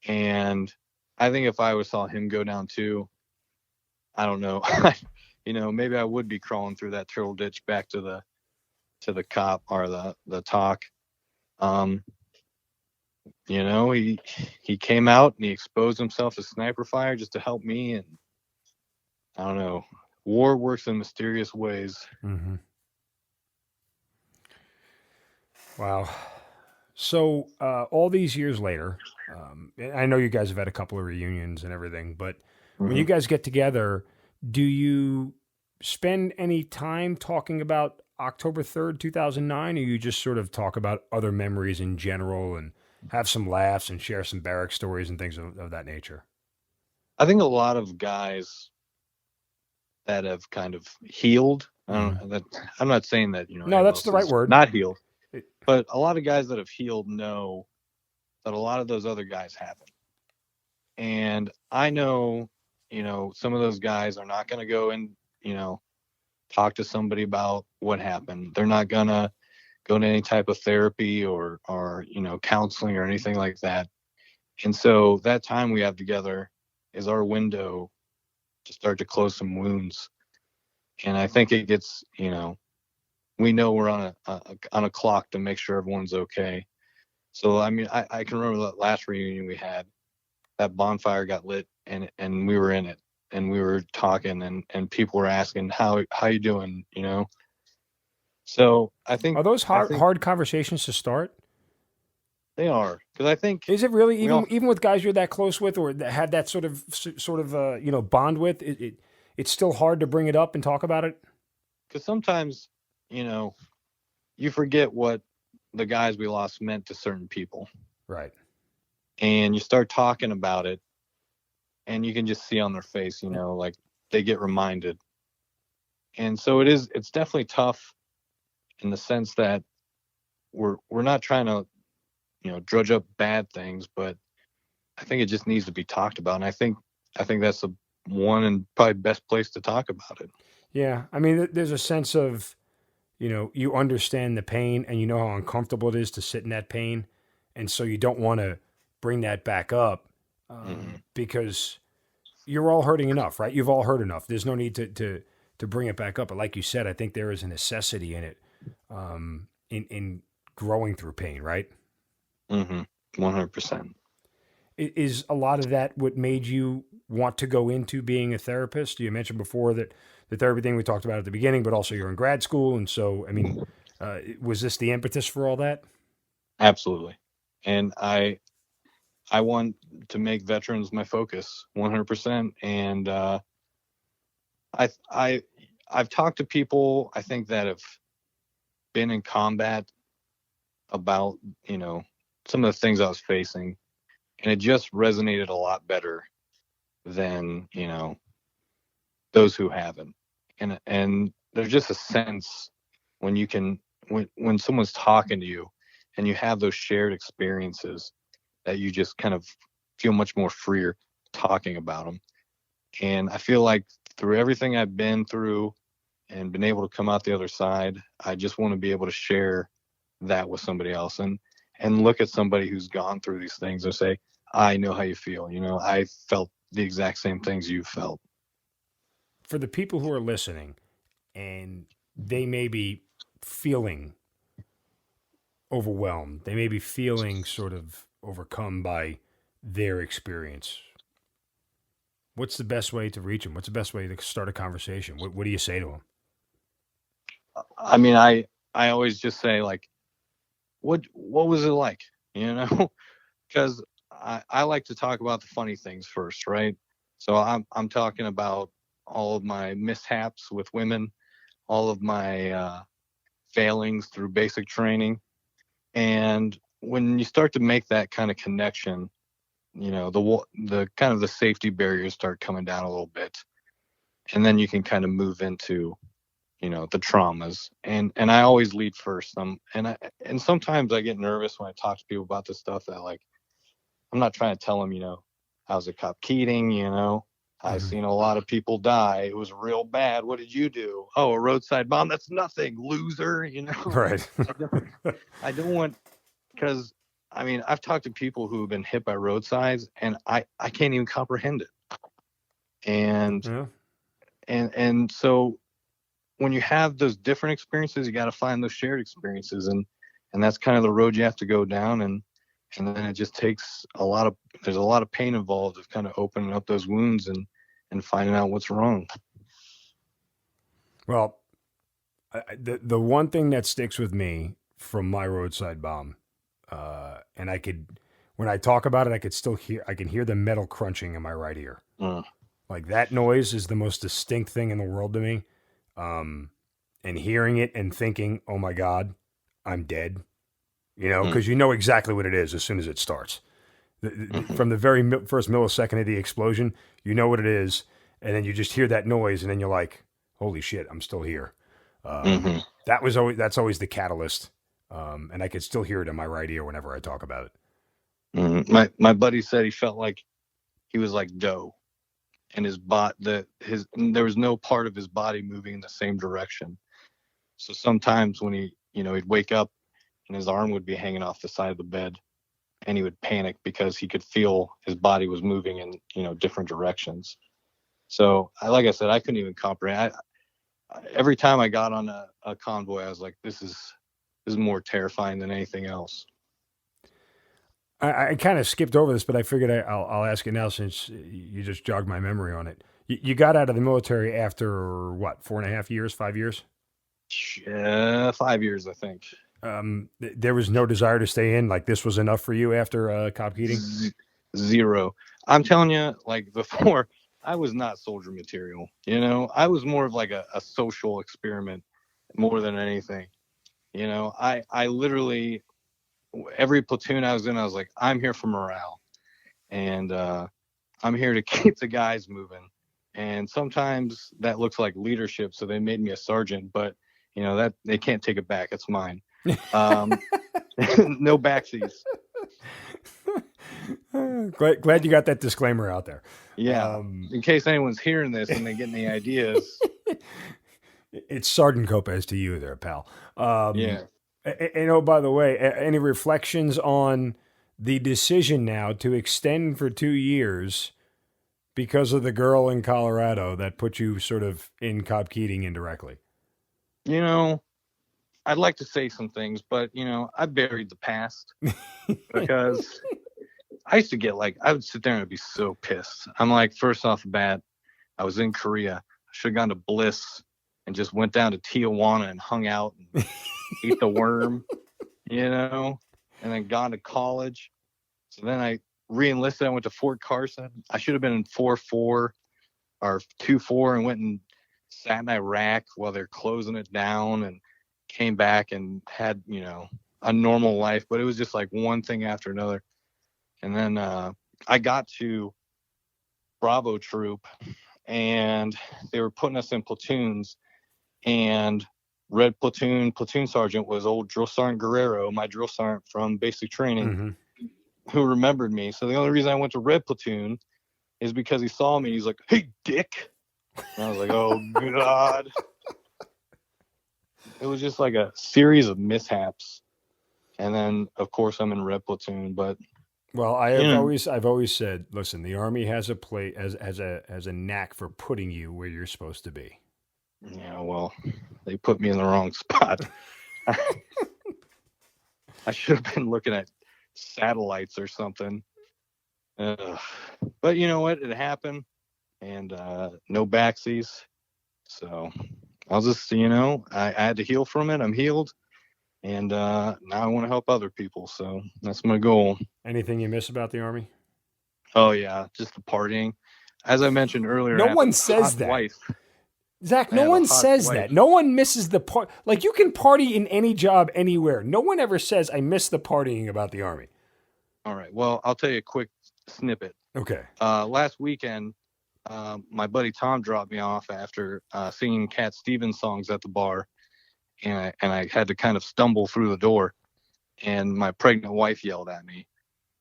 Speaker 3: And I think if I saw him go down too, I don't know. You know, maybe I would be crawling through that turtle ditch back to the cop or the talk. You know, he came out and he exposed himself to sniper fire just to help me, and I don't know. War works in mysterious ways.
Speaker 2: Mm-hmm. Wow. So all these years later, I know you guys have had a couple of reunions and everything, but when you guys get together, do you spend any time talking about October 3rd, 2009, or you just sort of talk about other memories in general and have some laughs and share some barrack stories and things of that nature?
Speaker 3: I think a lot of guys that have kind of healed, I'm not saying that, you know,
Speaker 2: no, that's the right word.
Speaker 3: Not healed. But a lot of guys that have healed know that a lot of those other guys haven't. And I know, you know, some of those guys are not going to go and, you know, talk to somebody about what happened. They're not going to go to any type of therapy or, you know, counseling or anything like that. And so that time we have together is our window to start to close some wounds. And I think it gets, you know, we know we're on a clock to make sure everyone's okay. So, I mean, I can remember that last reunion we had, that bonfire got lit and we were in it and we were talking and people were asking, how you doing? You know? So I think,
Speaker 2: Are those hard conversations to start?
Speaker 3: they are. Cause I think,
Speaker 2: is it really even with guys you're that close with or that had that sort of bond with it's still hard to bring it up and talk about it?
Speaker 3: Cause sometimes, you know, you forget what the guys we lost meant to certain people.
Speaker 2: Right.
Speaker 3: And you start talking about it and you can just see on their face, you know, like they get reminded. And so it's definitely tough in the sense that we're not trying to, you know, drudge up bad things, but I think it just needs to be talked about. And I think that's the one and probably best place to talk about it.
Speaker 2: Yeah. I mean, there's a sense of, you know, you understand the pain and you know how uncomfortable it is to sit in that pain. And so you don't want to bring that back up because you're all hurting enough, right? You've all hurt enough. There's no need to bring it back up. But like you said, I think there is a necessity in it, in growing through pain, right?
Speaker 3: 100%.
Speaker 2: Is a lot of that what made you want to go into being a therapist? You mentioned before that the therapy thing we talked about at the beginning, but also you're in grad school. And so, I mean, was this the impetus for all that?
Speaker 3: Absolutely. And I want to make veterans my focus 100%. And I've talked to people, I think, that have been in combat about, you know, some of the things I was facing, and it just resonated a lot better than, you know, those who haven't. And there's just a sense when you can, when someone's talking to you and you have those shared experiences, that you just kind of feel much more freer talking about them. And I feel like through everything I've been through and been able to come out the other side, I just want to be able to share that with somebody else and look at somebody who's gone through these things and say, I know how you feel. You know, I felt the exact same things you felt.
Speaker 2: For the people who are listening and they may be feeling overwhelmed, they may be feeling sort of overcome by their experience, what's the best way to reach them? What's the best way to start a conversation? What do you say to them?
Speaker 3: I mean, I always just say, like, what was it like? You know, because I like to talk about the funny things first, right? So I'm talking about all of my mishaps with women, all of my failings through basic training. And when you start to make that kind of connection, you know, the kind of the safety barriers start coming down a little bit. And then you can kind of move into, you know, the traumas. And I always lead first. And sometimes I get nervous when I talk to people about this stuff, that, like, I'm not trying to tell them, you know, how's it COP Keating, you know, I've seen a lot of people die. It was real bad. What did you do? Oh, a roadside bomb. That's nothing, loser, you know?
Speaker 2: Right.
Speaker 3: I don't want, because, I mean, I've talked to people who have been hit by roadsides and I can't even comprehend it. And, and so when you have those different experiences, you got to find those shared experiences. And that's kind of the road you have to go down. And then it just takes there's a lot of pain involved of kind of opening up those wounds and finding out what's wrong.
Speaker 2: Well, the one thing that sticks with me from my roadside bomb, and when I talk about it, I can hear the metal crunching in my right ear. Like, that noise is the most distinct thing in the world to me. And hearing it and thinking, oh my God, I'm dead. You know, because you know exactly what it is as soon as it starts. From the very first millisecond of the explosion, you know what it is, and then you just hear that noise, and then you're like, "Holy shit, I'm still here." That's always the catalyst, and I could still hear it in my right ear whenever I talk about
Speaker 3: it. My buddy said he felt like he was like dough, and there was no part of his body moving in the same direction. So sometimes when he'd wake up, and his arm would be hanging off the side of the bed, and he would panic because he could feel his body was moving in, you know, different directions. So, like I said, I couldn't even comprehend. every time I got on a convoy, I was like, this is more terrifying than anything else.
Speaker 2: I kind of skipped over this, but I figured I'll ask it now since you just jogged my memory on it. You got out of the military after what, 4.5 years, 5 years?
Speaker 3: 5 years, I think.
Speaker 2: There was no desire to stay in. Like this was enough for you after COP Keating?
Speaker 3: Zero. I'm telling you, like before, I was not soldier material. You know, I was more of like a social experiment more than anything. You know, I literally, every platoon I was in, I was like, I'm here for morale, and I'm here to keep the guys moving. And sometimes that looks like leadership, so they made me a sergeant, but you know that they can't take it back. It's mine. No backsies.
Speaker 2: Glad you got that disclaimer out there.
Speaker 3: Yeah, in case anyone's hearing this and they get any ideas.
Speaker 2: It's Sergeant Koppes to you there, pal.
Speaker 3: Yeah.
Speaker 2: And oh, by the way, any reflections on the decision now to extend for 2 years because of the girl in Colorado that put you sort of in COP Keating indirectly?
Speaker 3: You know, I'd like to say some things, but, you know, I buried the past because I used to get like, I would sit there and I'd be so pissed. I'm like, first off the bat, I was in Korea. I should have gone to Bliss and just went down to Tijuana and hung out and ate the worm, you know, and then gone to college. So then I re-enlisted. I went to Fort Carson. I should have been in 4-4 or 2-4 and went and sat in Iraq while they're closing it down, and came back and had, you know, a normal life. But it was just like one thing after another. And then I got to Bravo Troop, and they were putting us in platoons, and Red Platoon sergeant was old Drill Sergeant Guerrero, my drill sergeant from basic training, who remembered me. So the only reason I went to Red Platoon is because he saw me. He's like, "Hey, Dick." And I was like, "Oh, God." It was just like a series of mishaps. And then, of course, I'm in Red Platoon. But
Speaker 2: well, I've always said, listen, the Army has a knack for putting you where you're supposed to be.
Speaker 3: Yeah, well, they put me in the wrong spot. I should have been looking at satellites or something. But you know what? It happened, and no backsies. So I'll just, you know, I had to heal from it. I'm healed, and now I want to help other people. So that's my goal.
Speaker 2: Anything you miss about the Army?
Speaker 3: Oh yeah, just the partying. As I mentioned earlier,
Speaker 2: no one says that.
Speaker 3: Wife.
Speaker 2: Zach, no one says that. No one misses the part. Like, you can party in any job anywhere. No one ever says, I miss the partying about the Army.
Speaker 3: All right. Well, I'll tell you a quick snippet.
Speaker 2: Okay.
Speaker 3: Last weekend, my buddy Tom dropped me off after singing Cat Stevens songs at the bar, and I had to kind of stumble through the door, and my pregnant wife yelled at me.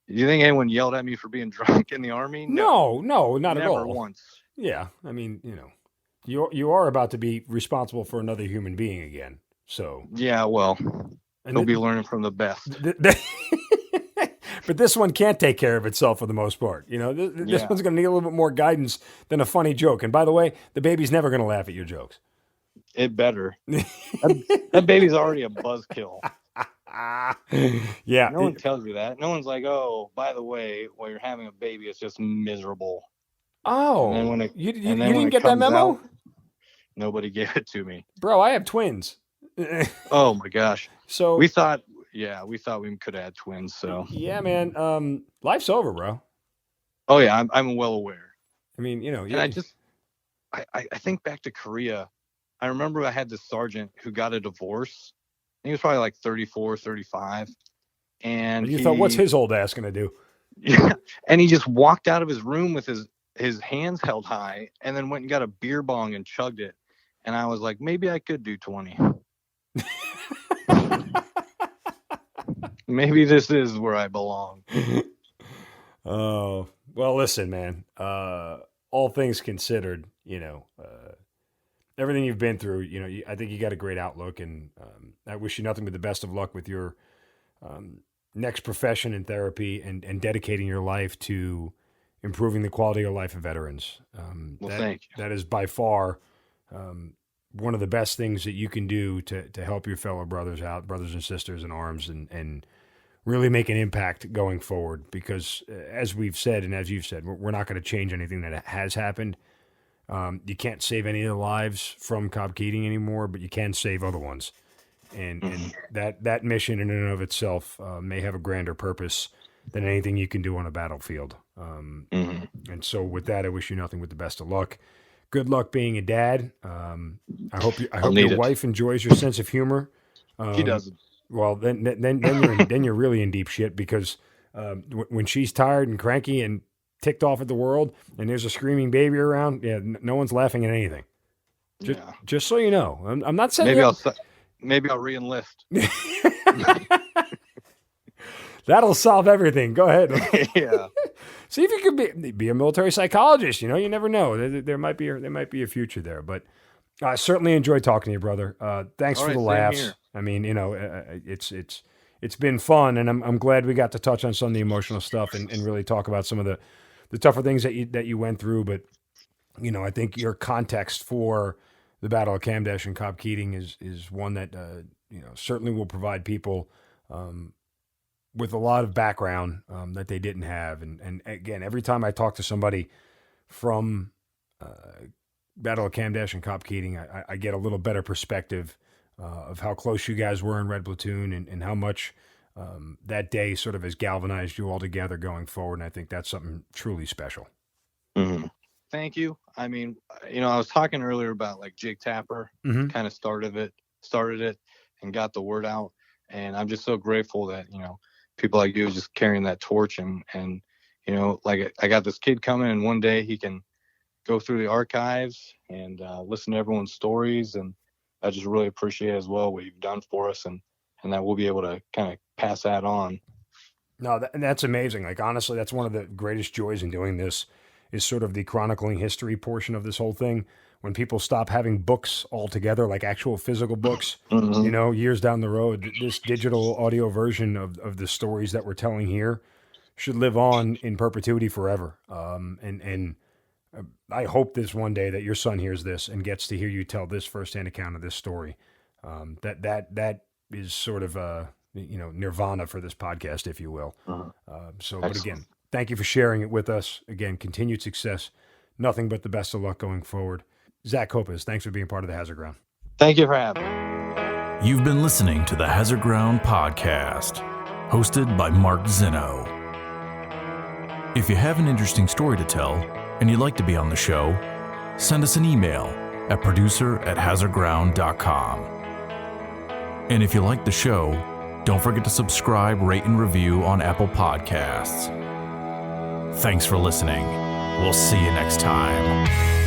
Speaker 3: Do you think anyone yelled at me for being drunk in the Army?
Speaker 2: No, not at all.
Speaker 3: Never once.
Speaker 2: Yeah. I mean, you know. You are about to be responsible for another human being again, so
Speaker 3: yeah. Well, he'll be learning from the best.
Speaker 2: But this one can't take care of itself for the most part. You know, this one's going to need a little bit more guidance than a funny joke. And by the way, the baby's never going to laugh at your jokes.
Speaker 3: It better. that baby's already a buzzkill.
Speaker 2: Yeah.
Speaker 3: No one tells you that. No one's like, "Oh, by the way, while you're having a baby, it's just miserable."
Speaker 2: Oh, you didn't get that memo?
Speaker 3: Out, nobody gave it to me.
Speaker 2: Bro, I have twins.
Speaker 3: Oh my gosh.
Speaker 2: So
Speaker 3: we thought we could have had twins. So
Speaker 2: yeah, man. Life's over, bro.
Speaker 3: Oh yeah, I'm well aware.
Speaker 2: I mean, you know,
Speaker 3: and I think back to Korea. I remember I had this sergeant who got a divorce. He was probably like 34, 35. And
Speaker 2: you thought, what's his old ass gonna do?
Speaker 3: Yeah. And he just walked out of his room with his hands held high, and then went and got a beer bong and chugged it. And I was like, maybe I could do 20. Maybe this is where I belong.
Speaker 2: Oh, well, listen, man, all things considered, you know, everything you've been through, you know, I think you got a great outlook, and I wish you nothing but the best of luck with your next profession in therapy, and dedicating your life to improving the quality of life of veterans.
Speaker 3: Well, thank you.
Speaker 2: That is by far one of the best things that you can do to help your fellow brothers out, brothers and sisters in arms, and really make an impact going forward. Because as we've said, and as you've said, we're not going to change anything that has happened. You can't save any of the lives from COP Keating anymore, but you can save other ones. And that mission in and of itself may have a grander purpose than anything you can do on a battlefield. And so with that, I wish you nothing but the best of luck. Good luck being a dad. I hope your wife enjoys your sense of humor.
Speaker 3: She doesn't.
Speaker 2: Well, then you're really in deep shit, because when she's tired and cranky and ticked off at the world and there's a screaming baby around, no one's laughing at anything. Just so you know, I'm not saying
Speaker 3: maybe I'll re-enlist.
Speaker 2: That'll solve everything. Go ahead.
Speaker 3: Yeah.
Speaker 2: See if you could be a military psychologist. You never know. There might be a future there. But I certainly enjoyed talking to you, brother. Thanks for the laughs.
Speaker 3: Here.
Speaker 2: I mean, it's been fun, and I'm glad we got to touch on some of the emotional stuff and really talk about some of the tougher things that you went through. But I think your context for the Battle of Kamdesh and COP Keating is one that certainly will provide people with a lot of background that they didn't have. And again, every time I talk to somebody from Battle of Kamdesh and COP Keating, I get a little better perspective of how close you guys were in Red Platoon and how much that day sort of has galvanized you all together going forward. And I think that's something truly special.
Speaker 3: Mm-hmm. Thank you. I mean, I was talking earlier about like Jake Tapper kind of started it and got the word out. And I'm just so grateful that, people like you just carrying that torch and like I got this kid coming, and one day he can go through the archives and listen to everyone's stories. And I just really appreciate as well what you've done for us, and that we'll be able to kind of pass that on.
Speaker 2: No, that's amazing. Like, honestly, that's one of the greatest joys in doing this is sort of the chronicling history portion of this whole thing. When people stop having books altogether, like actual physical books, years down the road, this digital audio version of the stories that we're telling here should live on in perpetuity forever. And I hope this one day that your son hears this and gets to hear you tell this firsthand account of this story. That is sort of nirvana for this podcast, if you will. But again, thank you for sharing it with us. Again, continued success. Nothing but the best of luck going forward. Zach Koppes, thanks for being part of the Hazard Ground.
Speaker 3: Thank you for having me.
Speaker 1: You've been listening to the Hazard Ground podcast, hosted by Mark Zinno. If you have an interesting story to tell and you'd like to be on the show, send us an email at producer@hazardground.com. And if you like the show, don't forget to subscribe, rate, and review on Apple Podcasts. Thanks for listening. We'll see you next time.